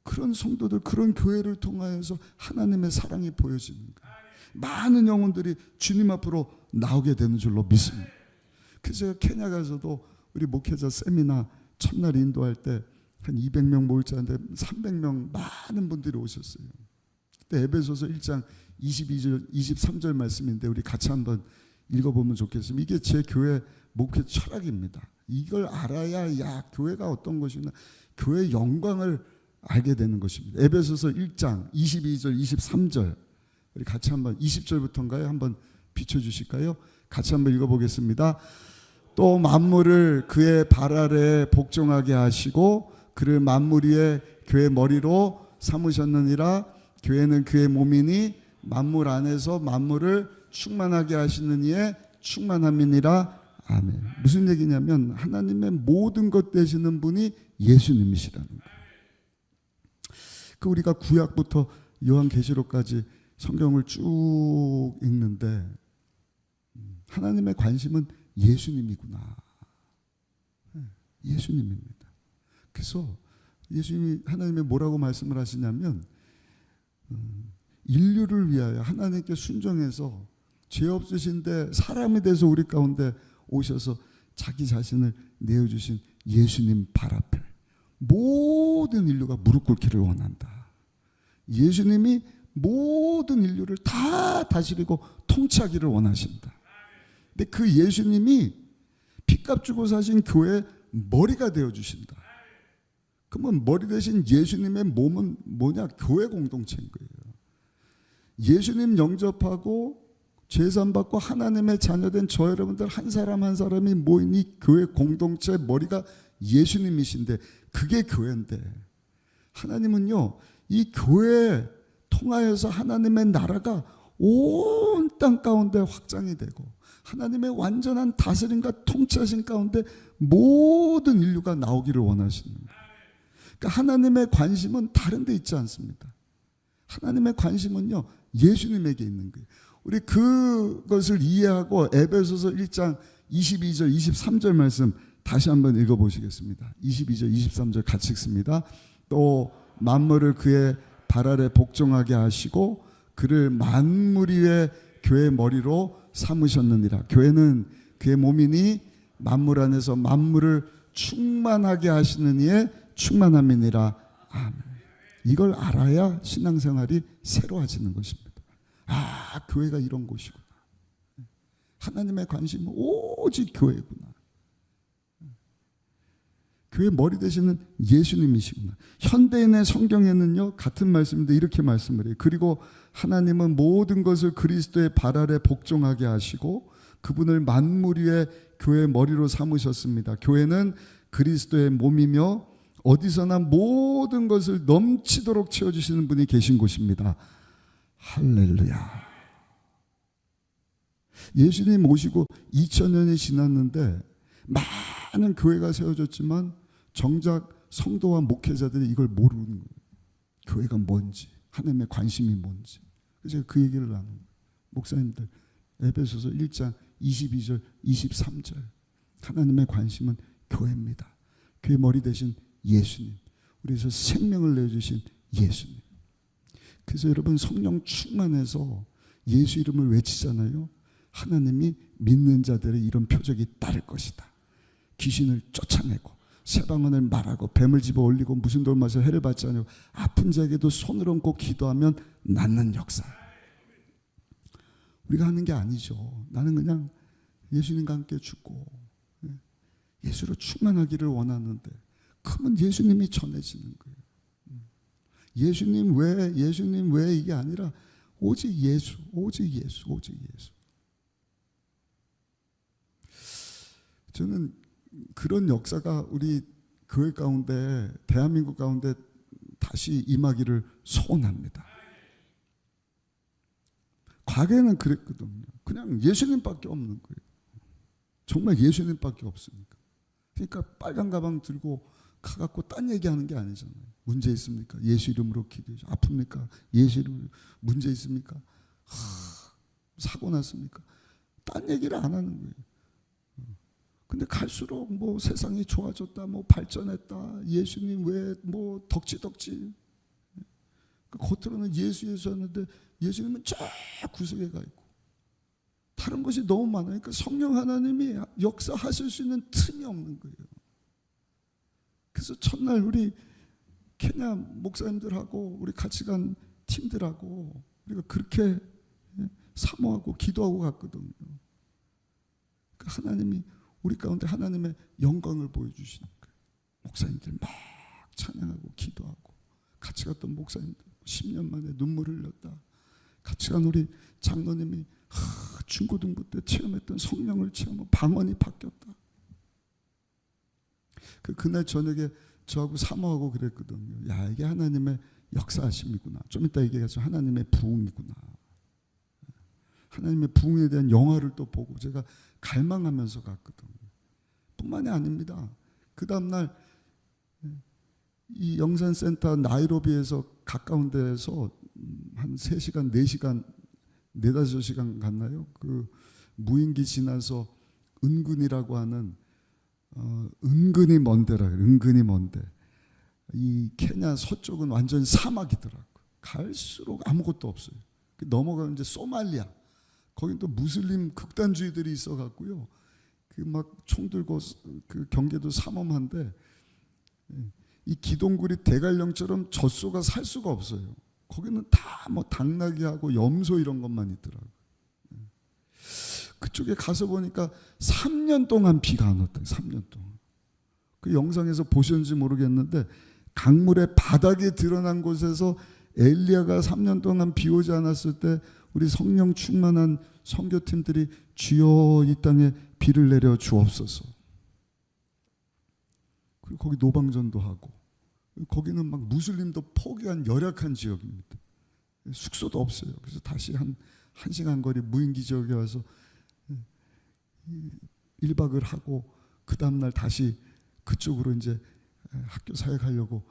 그런 성도들, 그런 교회를 통하여서 하나님의 사랑이 보여지는 거예요. 많은 영혼들이 주님 앞으로 나오게 되는 줄로 믿습니다. 그래서 제가 케냐 가서도 우리 목회자 세미나 첫날 인도할 때 한 200명 모일 줄 알았는데 300명 많은 분들이 오셨어요. 그때 에베소서 1장 22절 23절 말씀인데 우리 같이 한번 읽어보면 좋겠습니다. 이게 제 교회 목회 철학입니다. 이걸 알아야 교회가 어떤 것이나 교회의 영광을 알게 되는 것입니다. 에베소서 1장 22절 23절 우리 같이 한번 20절부터인가요? 한번 비춰주실까요? 같이 한번 읽어보겠습니다. 또 만물을 그의 발 아래 복종하게 하시고 그를 만물 위에 교회 머리로 삼으셨느니라. 교회는 그의 몸이니 만물 안에서 만물을 충만하게 하시는 이의 충만함이니라. 아멘. 무슨 얘기냐면 하나님의 모든 것 되시는 분이 예수님이시라는 거예요. 우리가 구약부터 요한계시록까지 성경을 쭉 읽는데 하나님의 관심은 예수님이구나. 예수님입니다. 그래서 예수님이 하나님이 뭐라고 말씀을 하시냐면 인류를 위하여 하나님께 순종해서 죄 없으신데 사람이 돼서 우리 가운데 오셔서 자기 자신을 내어주신 예수님 발 앞에 모든 인류가 무릎 꿇기를 원한다. 예수님이 모든 인류를 다 다스리고 통치하기를 원하신다. 근데 그 예수님이 피값 주고 사신 교회의 머리가 되어주신다. 그러면 머리 대신 예수님의 몸은 뭐냐? 교회 공동체인 거예요. 예수님 영접하고 죄산받고 하나님의 자녀된 저 여러분들 한 사람 한 사람이 모인 이 교회 공동체 머리가 예수님이신데 그게 교회인데, 하나님은요 이 교회에 통하여서 하나님의 나라가 온 땅 가운데 확장이 되고 하나님의 완전한 다스림과 통치하신 가운데 모든 인류가 나오기를 원하시는 거예요. 그러니까 하나님의 관심은 다른 데 있지 않습니다. 하나님의 관심은요 예수님에게 있는 거예요. 우리 그것을 이해하고 에베소서 1장 22절 23절 말씀 다시 한번 읽어보시겠습니다. 22절 23절 같이 읽습니다. 또 만물을 그의 발 아래 복종하게 하시고 그를 만물 위에 교회 머리로 삼으셨느니라. 교회는 그의 몸이니 만물 안에서 만물을 충만하게 하시는 이의 충만함이니라. 아멘. 이걸 알아야 신앙생활이 새로워지는 것입니다. 아, 교회가 이런 곳이구나. 하나님의 관심은 오직 교회구나. 교회 머리 되시는 예수님이시구나. 현대인의 성경에는요 같은 말씀인데 이렇게 말씀을 해요. 그리고 하나님은 모든 것을 그리스도의 발 아래 복종하게 하시고 그분을 만물 위에 교회의 머리로 삼으셨습니다. 교회는 그리스도의 몸이며 어디서나 모든 것을 넘치도록 채워주시는 분이 계신 곳입니다. 할렐루야. 예수님 오시고 2000년이 지났는데 많은 교회가 세워졌지만 정작 성도와 목회자들이 이걸 모르는 거예요. 교회가 뭔지, 하나님의 관심이 뭔지. 그래서 제가 그 얘기를 나눈 거예요. 목사님들, 에베소서 1장 22절, 23절. 하나님의 관심은 교회입니다. 교회 머리 대신 예수님. 우리에서 생명을 내주신 예수님. 그래서 여러분 성령 충만해서 예수 이름을 외치잖아요. 하나님이 믿는 자들의 이런 표적이 따를 것이다. 귀신을 쫓아내고 새방언을 말하고 뱀을 집어 올리고 무슨 돌 마셔 해를 받지 않고 아픈 자에게도 손을 얹고 기도하면 낫는 역사. 우리가 하는 게 아니죠. 나는 그냥 예수님과 함께 죽고 예수로 충만하기를 원하는데 그러면 예수님이 전해지는 거예요. 예수님 왜 이게 아니라 오직 예수, 오직 예수, 오직 예수. 저는 그런 역사가 우리 교회 가운데, 대한민국 가운데 다시 임하기를 소원합니다. 과거에는 그랬거든요. 그냥 예수님밖에 없는 거예요. 정말 예수님밖에 없으니까. 그러니까 빨간 가방 들고 가갖고 딴 얘기하는 게 아니잖아요. 문제 있습니까? 예수 이름으로 기도해줘. 아픕니까? 예수 이름으로. 문제 있습니까? 사고 났습니까? 딴 얘기를 안 하는 거예요. 근데 갈수록 뭐 세상이 좋아졌다, 뭐 발전했다, 예수님 왜 뭐 덕지. 겉으로는 예수 하는데 예수님은 쫙 구석에 가 있고 다른 것이 너무 많으니까 성령 하나님이 역사하실 수 있는 틈이 없는 거예요. 그래서 첫날 우리 케냐 목사님들하고 우리 같이 간 팀들하고 우리가 그렇게 사모하고 기도하고 갔거든요. 하나님이 우리 가운데 하나님의 영광을 보여주시는 거예요. 목사님들 막 찬양하고 기도하고 같이 갔던 목사님들 10년 만에 눈물을 흘렸다. 같이 간 우리 장로님이 중고등부 때 체험했던 성령을 체험하고 방언이 바뀌었다. 그날 저녁에 저하고 사모하고 그랬거든요. 야, 이게 하나님의 역사하심이구나. 좀 이따 얘기해서 하나님의 부흥이구나. 하나님의 부흥에 대한 영화를 또 보고 제가 갈망하면서 갔거든요. 뿐만이 아닙니다. 그 다음날 이 영산센터 나이로비에서 가까운 데에서 한 3시간, 4시간, 4-5시간 갔나요? 그 무인기 지나서 은근이라고 하는 은근히 먼 데라 그래요. 은근히 먼 데. 이 케냐 서쪽은 완전 사막이더라고요. 갈수록 아무것도 없어요. 넘어가면 이제 소말리아. 거긴 또 무슬림 극단주의들이 있어갖고요. 그 막 총 들고 그 경계도 삼엄한데 이 기동굴이 대관령처럼 젖소가 살 수가 없어요. 거기는 다 뭐 당나귀하고 염소 이런 것만 있더라고요. 그쪽에 가서 보니까 3년 동안 비가 안 왔대요. 3년 동안. 그 영상에서 보셨는지 모르겠는데 강물의 바닥에 드러난 곳에서 엘리야가 3년 동안 비 오지 않았을 때 우리 성령 충만한 선교팀들이 주여 이 땅에 비를 내려 주옵소서. 그리고 거기 노방전도 하고 거기는 막 무슬림도 포기한 열악한 지역입니다. 숙소도 없어요. 그래서 다시 한 1시간 거리 무인기 지역에 와서 1박을 하고 그 다음날 다시 그쪽으로 이제 학교 사역하려고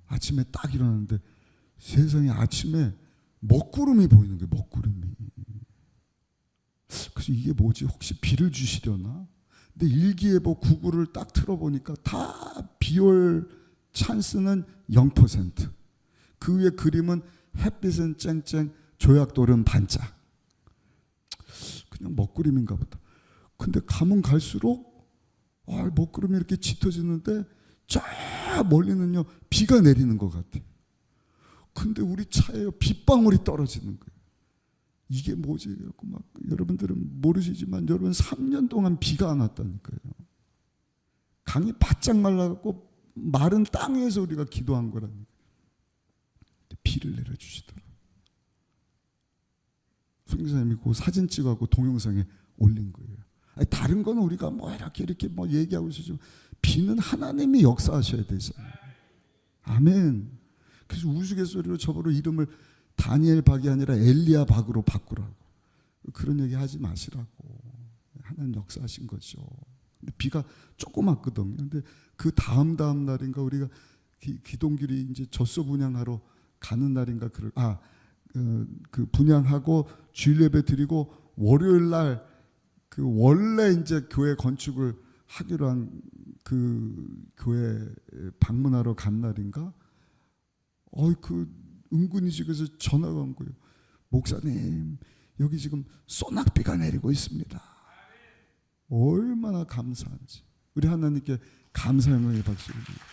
아침에 딱 일어났는데 세상에 아침에 먹구름이 보이는 거예요. 먹구름이. 그래서 이게 뭐지? 혹시 비를 주시려나? 근데 일기예보 구글을 딱 틀어보니까 다 비올 찬스는 0%. 그 위에 그림은 햇빛은 쨍쨍 조약돌은 반짝. 그냥 먹구름인가 보다. 근데 가면 갈수록 먹구름이 이렇게 짙어지는데 저 멀리는요 비가 내리는 것 같아요. 근데 우리 차에 빗방울이 떨어지는 거예요. 이게 뭐지? 막 여러분들은 모르시지만 여러분 3년 동안 비가 안 왔다니까요. 강이 바짝 말라갖고 마른 땅 위에서 우리가 기도한 거라니까. 비를 내려주시더라. 선교사님이 그 사진 찍어갖고 동영상에 올린 거예요. 아니, 다른 건 우리가 뭐 이렇게 뭐 얘기하고 있어요. 비는 하나님이 역사하셔야 되잖아요. 아멘. 그래서 우스갯소리로 저보고 이름을 다니엘 박이 아니라 엘리야 박으로 바꾸라고. 그런 얘기 하지 마시라고. 하나님 역사하신 거죠. 근데 비가 조금 왔거든요. 근데 그 다음 날인가 우리가 기동길이 이제 젖소 분양하러 가는 날인가 그 분양하고 주일 예배 드리고 월요일 날 그 원래 이제 교회 건축을 하기로 한 그 교회 방문하러 간 날인가? 그 은근히 집에서 전화가 온 거예요. 목사님, 여기 지금 소낙비가 내리고 있습니다. 얼마나 감사한지. 우리 하나님께 감사의 박수를 드립니다.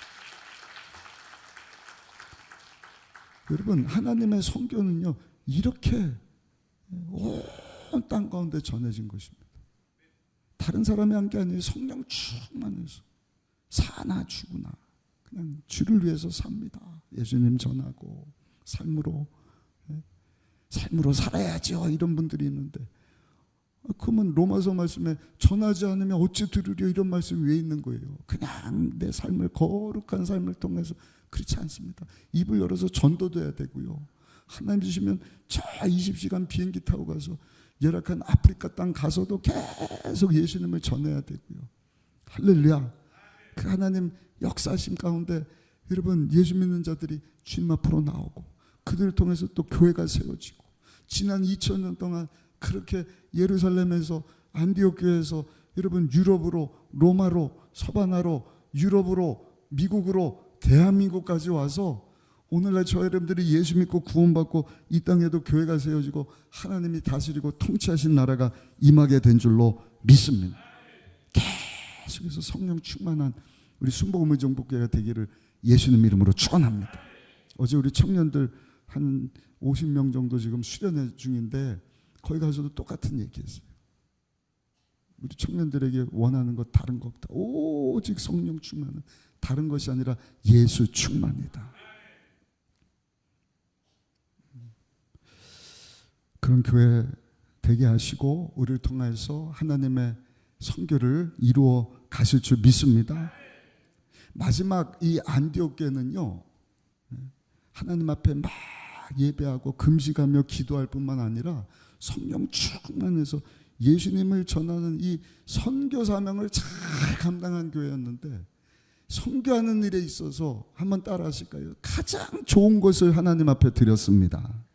여러분, 하나님의 성교는요, 이렇게 온 땅 가운데 전해진 것입니다. 다른 사람이 한 게 아니에요. 성령 충만해서 사나 죽으나 그냥 주를 위해서 삽니다. 예수님 전하고 삶으로 살아야죠. 이런 분들이 있는데, 그러면 로마서 말씀에 전하지 않으면 어찌 들으려, 이런 말씀이 왜 있는 거예요? 그냥 내 삶을, 거룩한 삶을 통해서. 그렇지 않습니다. 입을 열어서 전도돼야 되고요. 하나님 주시면 저 20시간 비행기 타고 가서 열악한 아프리카 땅 가서도 계속 예수님을 전해야 되고요. 할렐루야. 그 하나님 역사하심 가운데 여러분, 예수 믿는 자들이 주님 앞으로 나오고 그들을 통해서 또 교회가 세워지고, 지난 2000년 동안 그렇게 예루살렘에서, 안디옥 교회에서 여러분 유럽으로, 로마로, 서바나로, 유럽으로, 미국으로, 대한민국까지 와서 오늘날 저 여러분들이 예수 믿고 구원받고 이 땅에도 교회가 세워지고 하나님이 다스리고 통치하신 나라가 임하게 된 줄로 믿습니다. 계속해서 성령 충만한 우리 순복음의 정복교회가 되기를 예수님 이름으로 축원합니다. 어제 우리 청년들 한 50명 정도 지금 수련회 중인데 거기 가서도 똑같은 얘기했어요. 우리 청년들에게 원하는 것 다른 거 없다. 오직 성령 충만은, 다른 것이 아니라 예수 충만이다. 그런 교회 되게 하시고 우리를 통해서 하나님의 선교를 이루어 가실 줄 믿습니다. 마지막 이 안디옥 교회는요, 하나님 앞에 막 예배하고 금식하며 기도할 뿐만 아니라 성령 충만해서 예수님을 전하는 이 선교 사명을 잘 감당한 교회였는데, 선교하는 일에 있어서 한번 따라 하실까요? 가장 좋은 것을 하나님 앞에 드렸습니다.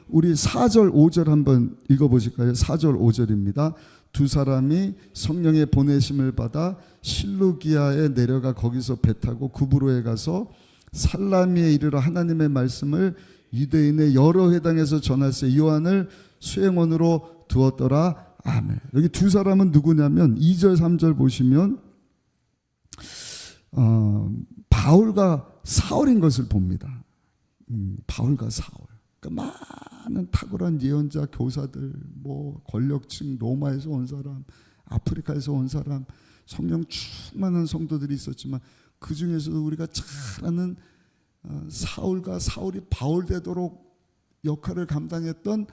우리 4절 5절 한번 읽어보실까요? 4절 5절입니다. 두 사람이 성령의 보내심을 받아 실루기아에 내려가 거기서 배 타고 구브로에 가서 살라미에 이르러 하나님의 말씀을 유대인의 여러 회당에서 전할세 요한을 수행원으로 두었더라. 아멘. 여기 두 사람은 누구냐면 2절 3절 보시면 바울과 사울인 것을 봅니다. 바울과 사울. 그러니까 많은 탁월한 예언자, 교사들, 뭐 권력층, 로마에서 온 사람, 아프리카에서 온 사람, 성령 충만한 성도들이 있었지만 그 중에서도 우리가 잘 아는 사울과 사울이 바울 되도록 역할을 감당했던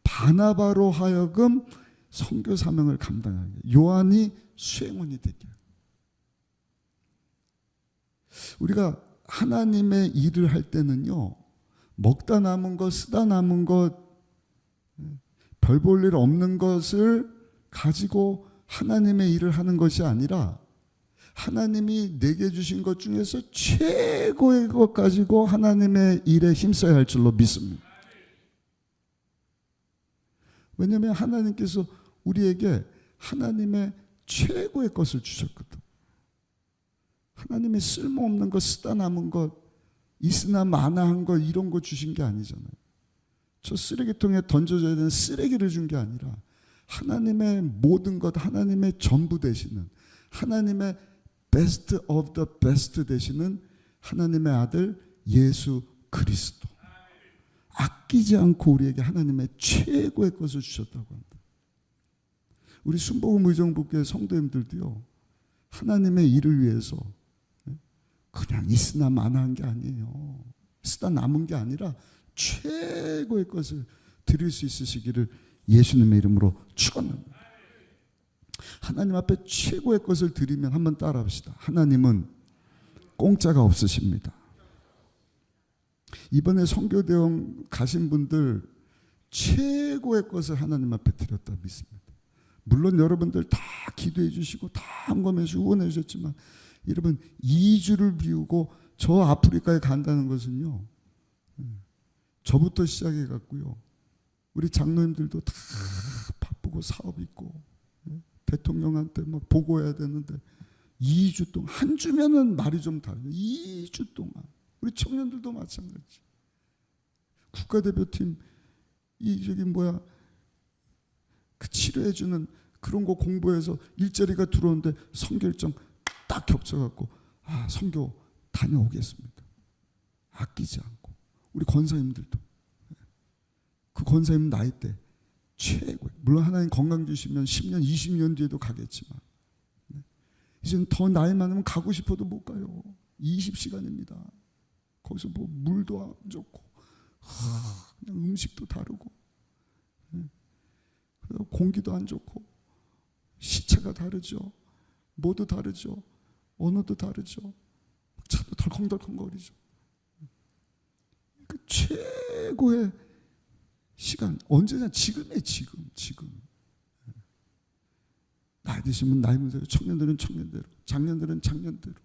바나바로 하여금 선교 사명을 감당하게, 요한이 수행원이 되게. 우리가 하나님의 일을 할 때는요, 먹다 남은 것, 쓰다 남은 것, 별 볼 일 없는 것을 가지고 하나님의 일을 하는 것이 아니라 하나님이 내게 주신 것 중에서 최고의 것 가지고 하나님의 일에 힘써야 할 줄로 믿습니다. 왜냐하면 하나님께서 우리에게 하나님의 최고의 것을 주셨거든. 하나님의 쓸모없는 것, 쓰다 남은 것, 있으나 마나한 것, 이런 거 주신 게 아니잖아요. 저 쓰레기통에 던져져야 되는 쓰레기를 준 게 아니라 하나님의 모든 것, 하나님의 전부 되시는, 하나님의 best of the best 되시는 하나님의 아들 예수 그리스도, 아끼지 않고 우리에게 하나님의 최고의 것을 주셨다고 합니다. 우리 순복음 의정부교회 성도님들도요, 하나님의 일을 위해서 그냥 있으나 마나한 게 아니에요. 쓰다 남은 게 아니라 최고의 것을 드릴 수 있으시기를 예수님의 이름으로 축원합니다. 하나님 앞에 최고의 것을 드리면 한번 따라합시다. 하나님은 공짜가 없으십니다. 이번에 선교대원 가신 분들 최고의 것을 하나님 앞에 드렸다 믿습니다. 물론 여러분들 다 기도해 주시고 다 함감해 주시고 후원해 주셨지만 여러분 2주를 비우고 저 아프리카에 간다는 것은요, 저부터 시작해 갖고요, 우리 장로님들도 다 바쁘고 사업 있고 대통령한테 막 보고해야 되는데 2주 동안, 한 주면은 말이 좀 다르죠. 2주 동안 우리 청년들도 마찬가지. 국가대표팀 그 치료해주는 그런 거 공부해서 일자리가 들어오는데 선교 일정 딱 겹쳐갖고 선교 다녀오겠습니다. 아끼지 않고. 우리 권사님들도 그 권사님 나이 때 최고. 물론 하나님 건강 주시면 10년 20년 뒤에도 가겠지만 이제는 더 나이 많으면 가고 싶어도 못 가요. 20시간입니다. 거기서 뭐 물도 안 좋고 그냥 음식도 다르고 공기도 안 좋고 시차가 다르죠. 뭐도 다르죠. 언어도 다르죠. 차도 덜컹덜컹거리죠. 그 최고의 시간 언제냐? 지금이에요. 지금. 나이 드시면 나이대로, 청년들은 청년대로, 장년들은 장년대로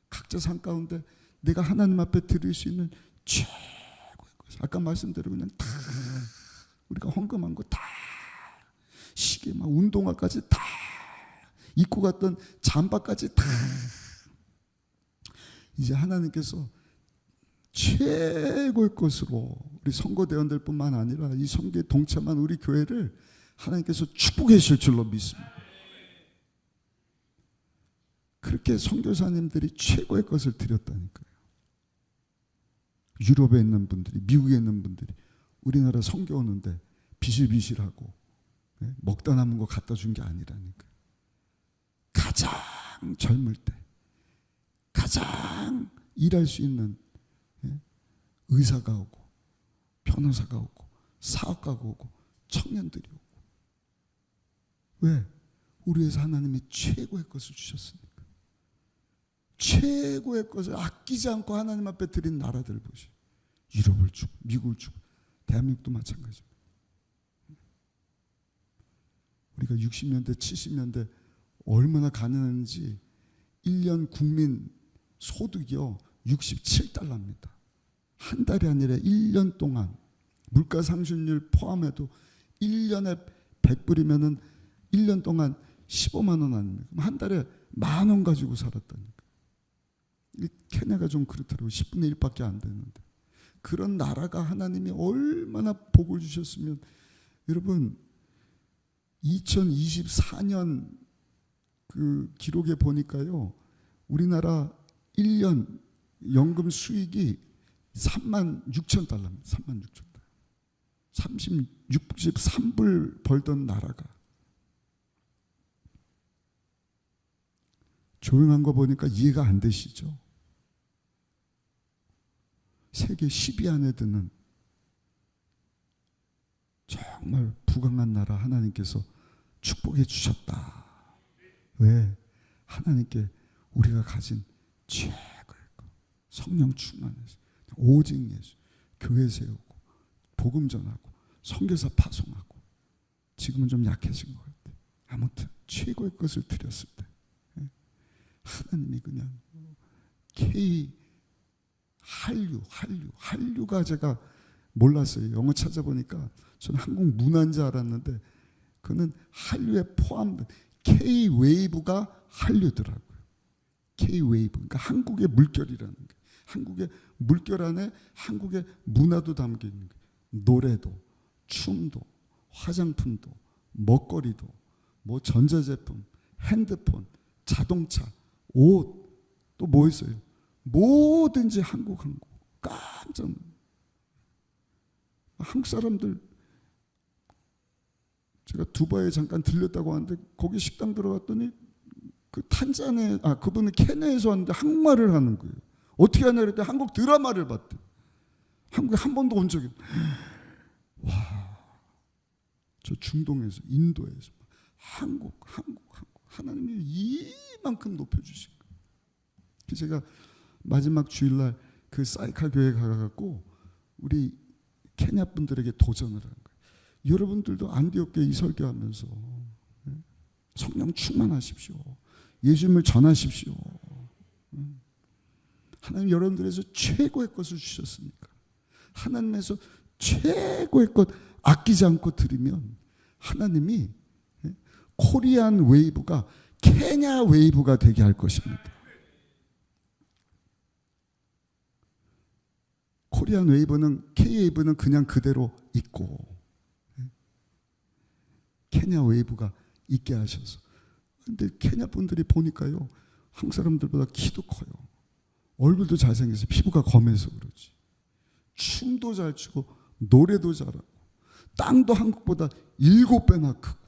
각자 삶 가운데 내가 하나님 앞에 드릴 수 있는 최고의 것. 아까 말씀대로 그냥 다 우리가 헌금한 거 다 시계 막 운동화까지 다 입고 갔던 잠바까지 다 이제 하나님께서 최고의 것으로 우리 선거대원들뿐만 아니라 이 선교에 동참한 우리 교회를 하나님께서 축복해 주실 줄로 믿습니다. 그렇게 선교사님들이 최고의 것을 드렸다니까요. 유럽에 있는 분들이, 미국에 있는 분들이 우리나라 선교 오는데 비실비실하고 먹다 남은 거 갖다 준 게 아니라니까요. 가장 젊을 때 가장 일할 수 있는 의사가 오고 변호사가 오고 사업가가 오고 청년들이 오고. 왜? 우리 위해서 하나님이 최고의 것을 주셨으니까. 최고의 것을 아끼지 않고 하나님 앞에 드린 나라들 보시오. 유럽을 주고 미국을 주고 대한민국도 마찬가지입니다. 우리가 60년대 70년대 얼마나 가난했는지 1년 국민 소득이요 67달러입니다. 한 달이 아니라 1년 동안 물가 상승률 포함해도 1년에 100불이면은 1년 동안 15만 원 아닙니까? 그럼 한 달에 10,000원 가지고 살았다니까. 케냐가 좀 그렇더라고요. 10분의 1밖에 안 되는데. 그런 나라가 하나님이 얼마나 복을 주셨으면. 여러분 2024년 그 기록에 보니까요, 우리나라 1년 연금 수익이 36,000달러입니다. 36,000달러. 63불 벌던 나라가. 조용한 거 보니까 이해가 안 되시죠? 세계 10위 안에 드는 정말 부강한 나라 하나님께서 축복해 주셨다. 왜? 하나님께 우리가 가진 최고의 것, 성령 충만해서 오직 예수, 교회 세우고 복음 전하고 선교사 파송하고. 지금은 좀 약해진 것 같아요. 아무튼 최고의 것을 드렸을 때 하나님이 그냥 한류가 제가 몰랐어요. 영어 찾아보니까 저는 한국 문화인 줄 알았는데 그는 한류에 포함된 K-웨이브가 한류더라고요. K-웨이브, 그러니까 한국의 물결이라는 게. 한국의 물결 안에 한국의 문화도 담겨 있는 게. 노래도, 춤도, 화장품도, 먹거리도, 뭐 전자제품, 핸드폰, 자동차, 옷, 또 뭐 있어요? 뭐든지 한국. 깜짝 놀라요. 한국 사람들, 제가 두바이에 잠깐 들렸다고 하는데 거기 식당 들어갔더니 그분은 케냐에서 왔는데 한국말을 하는 거예요. 어떻게 하냐 그랬더니 한국 드라마를 봤대. 한국에 한 번도 온 적이 없어요. 와, 저 중동에서, 인도에서 한국 하나님이 이만큼 높여주신 거예요. 제가 마지막 주일날 그 사이카 교회 가갖고 우리 케냐 분들에게 도전을 한 거예요. 여러분들도 안디옥 교회 이 설교하면서 성령 충만하십시오. 예수님을 전하십시오. 하나님 여러분들에서 최고의 것을 주셨으니까 하나님에서 최고의 것 아끼지 않고 드리면 하나님이 코리안 웨이브가 케냐 웨이브가 되게 할 것입니다. 코리안 웨이브는 K-웨이브는 그냥 그대로 있고 케냐 웨이브가 있게 하셔서. 근데 케냐 분들이 보니까요, 한국 사람들보다 키도 커요. 얼굴도 잘생겨서 피부가 검해서 그러지. 춤도 잘 추고 노래도 잘하고 땅도 한국보다 7배나 크고.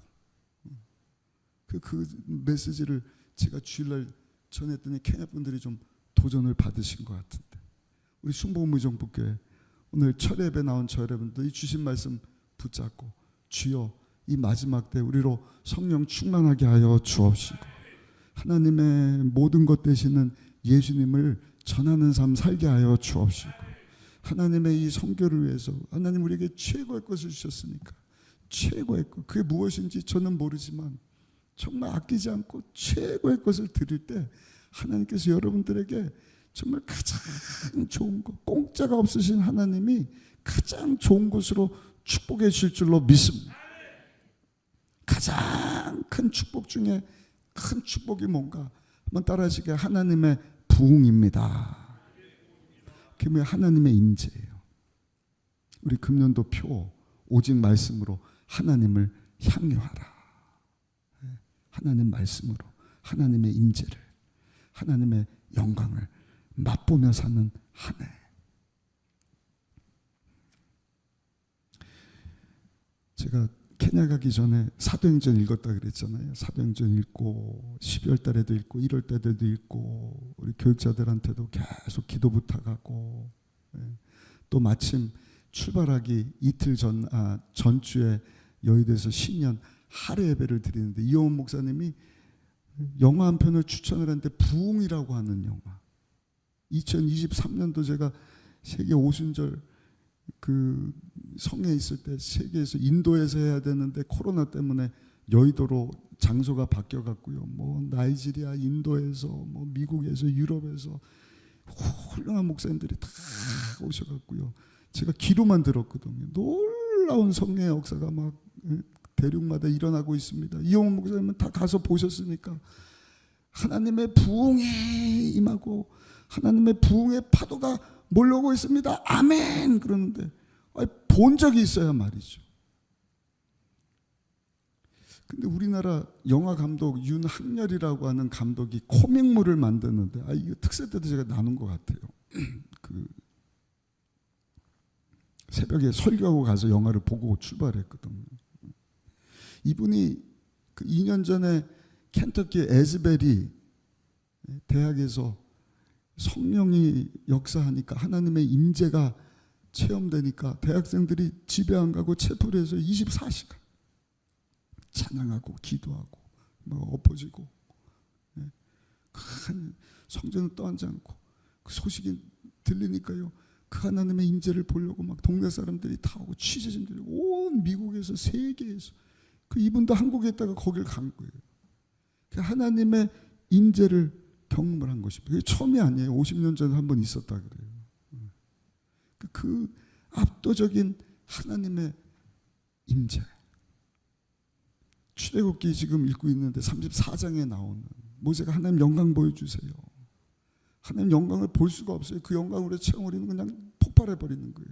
그 메시지를 제가 주일날 전했더니 케냐 분들이 좀 도전을 받으신 것 같은데, 우리 순복음의정복교회 오늘 첫 예배 나온 저 여러분들이 주신 말씀 붙잡고 주여 이 마지막 때 우리로 성령 충만하게 하여 주옵시고 하나님의 모든 것 되시는 예수님을 전하는 삶 살게 하여 주옵시고 하나님의 이 선교를 위해서 하나님 우리에게 최고의 것을 주셨으니까 최고의 것, 그게 무엇인지 저는 모르지만 정말 아끼지 않고 최고의 것을 드릴 때 하나님께서 여러분들에게 정말 가장 좋은 것, 공짜가 없으신 하나님이 가장 좋은 것으로 축복해 주실 줄로 믿습니다. 가장 큰 축복 중에 큰 축복이 뭔가 한번 따라하시게. 하나님의 부흥입니다. 그게 하나님의 인재예요. 우리 금년도 표 오직 말씀으로 하나님을 향유하라. 하나님 말씀으로 하나님의 인재를, 하나님의 영광을 맛보며 사는 한 해. 제가 케냐 가기 전에 사도행전 읽었다 그랬잖아요. 사도행전 읽고 12월 달에도 읽고 1월 달에도 읽고 우리 교육자들한테도 계속 기도 부탁하고, 또 마침 출발하기 이틀 전주에 여의도에서 신년 할애 예배를 드리는데 이호원 목사님이 영화 한 편을 추천을 했는데 부흥이라고 하는 영화, 2023년도 제가 세계 오순절 그 성에 있을 때 세계에서 인도에서 해야 되는데 코로나 때문에 여의도로 장소가 바뀌어 갔고요. 뭐 나이지리아, 인도에서 뭐 미국에서 유럽에서 훌륭한 목사님들이 다 오셔 갔고요. 제가 기도만 들었거든요. 놀라운 성령의 역사가 막 대륙마다 일어나고 있습니다. 이용훈 목사님은 다 가서 보셨으니까 하나님의 부흥에 임하고 하나님의 부흥의 파도가 몰려오고 있습니다. 아멘. 그러는데 본 적이 있어야 말이죠. 근데 우리나라 영화 감독 윤학열이라고 하는 감독이 코믹물을 만드는데, 이거 특세 때도 제가 나눈 것 같아요. 그 새벽에 설교하고 가서 영화를 보고 출발했거든요. 이분이 그 2년 전에 켄터키 에즈베리 대학에서 성령이 역사하니까 하나님의 임재가 체험되니까 대학생들이 집에 안 가고 채플에서 24시간 찬양하고 기도하고 뭐 엎어지고, 큰 성전을 떠앉지 않고 그 소식이 들리니까요, 그 하나님의 임재를 보려고 막 동네 사람들이 다 오고 취재진들이 온 미국에서 세계에서, 그 이분도 한국에 있다가 거길 간 거예요. 그 하나님의 임재를 경험을 한 것입니다. 그게 처음이 아니에요. 50년 전에 한 번 있었다 그래요. 그 압도적인 하나님의 임재. 출애굽기 지금 읽고 있는데 34장에 나오는 모세가 하나님 영광 보여주세요. 하나님 영광을 볼 수가 없어요. 그 영광으로 체험 우리는 그냥 폭발해 버리는 거예요.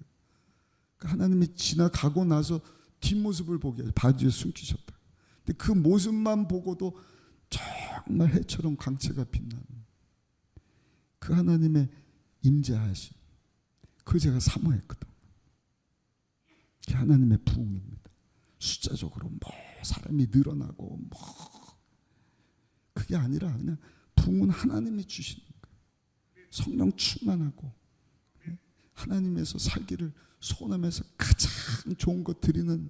하나님이 지나가고 나서 뒷모습을 보게 해서 바지에 숨기셨다. 근데 그 모습만 보고도 정말 해처럼 광채가 빛나는 그 하나님의 임재하심, 그걸 제가 사모했거든. 그게 하나님의 부흥입니다. 숫자적으로 뭐 사람이 늘어나고 뭐 그게 아니라 그냥 부흥은 하나님이 주시는 거예요. 성령 충만하고 하나님에서 살기를 소원하면서 가장 좋은 것 드리는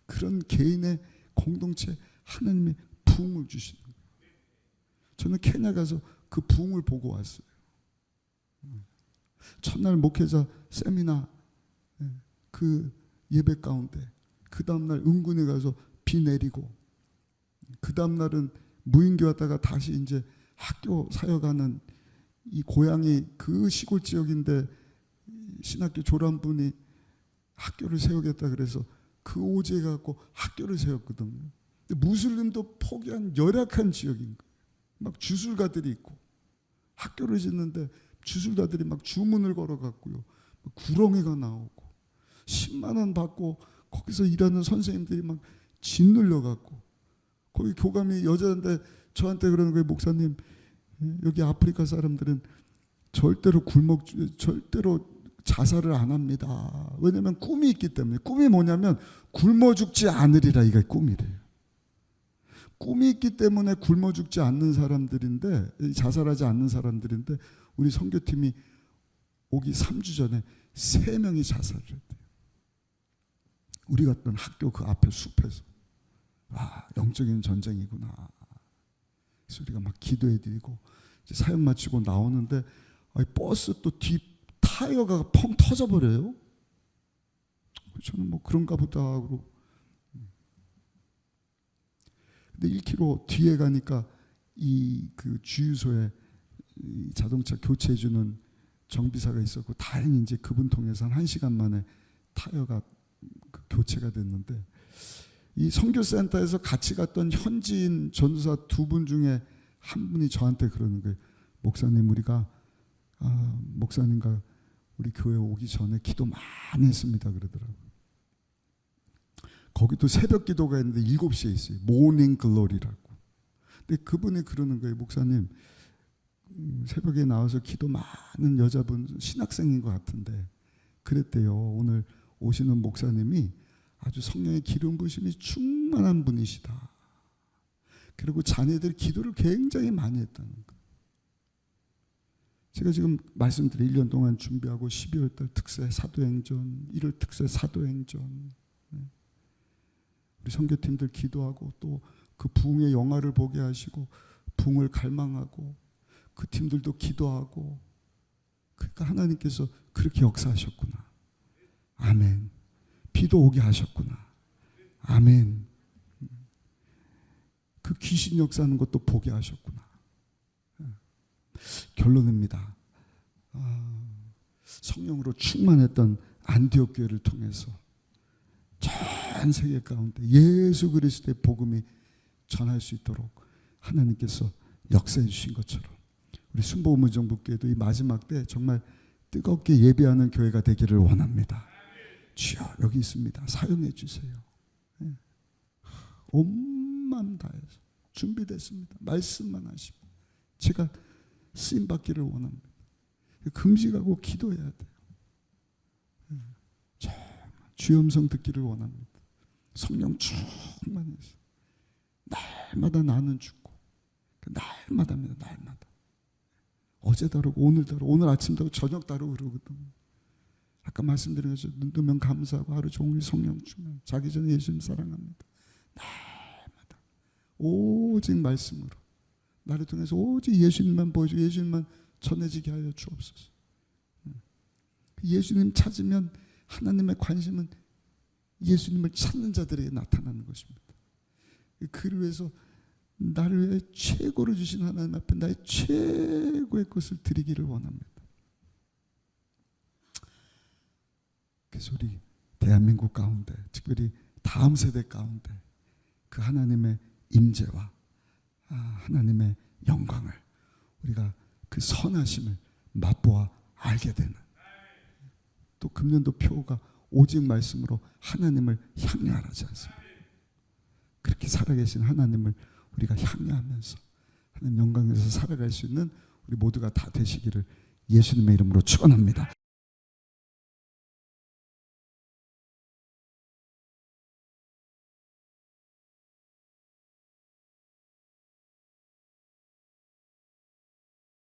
그런 개인의 공동체, 하나님의 부흥을 주시는 거예요. 저는 케냐 가서 그 부흥을 보고 왔어요. 첫날 목회자 세미나 그 예배 가운데, 그 다음날 은군에 가서 비 내리고, 그 다음날은 무인교 왔다가 다시 이제 학교 사역하는, 이 고향이 그 시골 지역인데 신학교 졸업분이 학교를 세우겠다 그래서 그 오지에 갖고 학교를 세웠거든요. 근데 무슬림도 포기한 열악한 지역인 거예요. 막 주술가들이 있고 학교를 짓는데 주술가들이 막 주문을 걸어갖고요, 구렁이가 나오고 10만 원 받고 거기서 일하는 선생님들이 막 짓눌려갖고, 거기 교감이 여자인데 저한테 그러는 거예요. 목사님, 여기 아프리카 사람들은 절대로 자살을 안 합니다. 왜냐하면 꿈이 있기 때문에. 꿈이 뭐냐면 굶어 죽지 않으리라, 이게 꿈이래요. 꿈이 있기 때문에 굶어 죽지 않는 사람들인데, 자살하지 않는 사람들인데, 우리 선교팀이 오기 3주 전에 3명이 자살을 했대요. 우리 갔던 학교 그 앞에 숲에서. 와, 영적인 전쟁이구나. 그래서 우리가 막 기도해드리고 이제 사역 마치고 나오는데, 버스 또 뒤 타이어가 펑 터져버려요. 저는 뭐 그런가 보다 하고. 근데 1km 뒤에 가니까 그 주유소에 이 자동차 교체해주는 정비사가 있었고, 다행히 이제 그분 통해서 한 1시간 만에 타이어가 교체가 됐는데, 이 선교센터에서 같이 갔던 현지인 전도사 2분 중에 한 분이 저한테 그러는 거예요. 목사님, 우리가 목사님과 우리 교회 오기 전에 기도 많이 했습니다 그러더라고요. 거기도 새벽 기도가 있는데 7시에 있어요. 모닝 글로리라고. 근데 그분이 그러는 거예요. 목사님, 새벽에 나와서 기도 많은 여자분, 신학생인 것 같은데 그랬대요. 오늘 오시는 목사님이 아주 성령의 기름 부으심이 충만한 분이시다. 그리고 자녀들이 기도를 굉장히 많이 했다는 거예요. 제가 지금 말씀드린 1년 동안 준비하고 12월 달 특세 사도행전, 1월 특세 사도행전, 우리 선교팀들 기도하고 또 그 부흥의 영화를 보게 하시고 부흥을 갈망하고 그 팀들도 기도하고, 그러니까 하나님께서 그렇게 역사하셨구나. 아멘. 비도 오게 하셨구나. 아멘. 그 귀신 역사하는 것도 보게 하셨구나. 결론입니다. 성령으로 충만했던 안디옥 교회를 통해서 전 세계 가운데 예수 그리스도의 복음이 전할 수 있도록 하나님께서 역사해 주신 것처럼, 우리 순복음의정부교회도 이 마지막 때 정말 뜨겁게 예배하는 교회가 되기를 원합니다. 주여, 여기 있습니다. 사용해 주세요. 온 마음 다해서 준비됐습니다. 말씀만 하시면 제가 쓰임 받기를 원합니다. 금식하고 기도해야 돼요. 주의 음성 듣기를 원합니다. 성령 충만해서 날마다 나는 죽고, 날마다입니다. 날마다. 어제 다르고 오늘 다르고, 오늘 아침 다르고 저녁 다르고 그러거든요. 아까 말씀드린 것처럼 눈 뜨면 감사하고 하루 종일 성령 충만, 자기 전에 예수님 사랑합니다. 날마다 오직 말씀으로 나를 통해서 오직 예수님만 보여주고 예수님만 전해지게 하여 주옵소서. 예수님 찾으면 하나님의 관심은 예수님을 찾는 자들에게 나타나는 것입니다. 그를 위해서 나를 위해 최고로 주신 하나님 앞에 나의 최고의 것을 드리기를 원합니다. 그래서 우리 대한민국 가운데, 특별히 다음 세대 가운데 그 하나님의 임재와 하나님의 영광을, 우리가 그 선하심을 맛보아 알게 되는, 또 금년도 표가 오직 말씀으로 하나님을 향유하라지 않습니까? 그렇게 살아계신 하나님을 우리가 향유하면서 하나님 영광에서 살아갈 수 있는 우리 모두가 다 되시기를 예수님의 이름으로 축원합니다.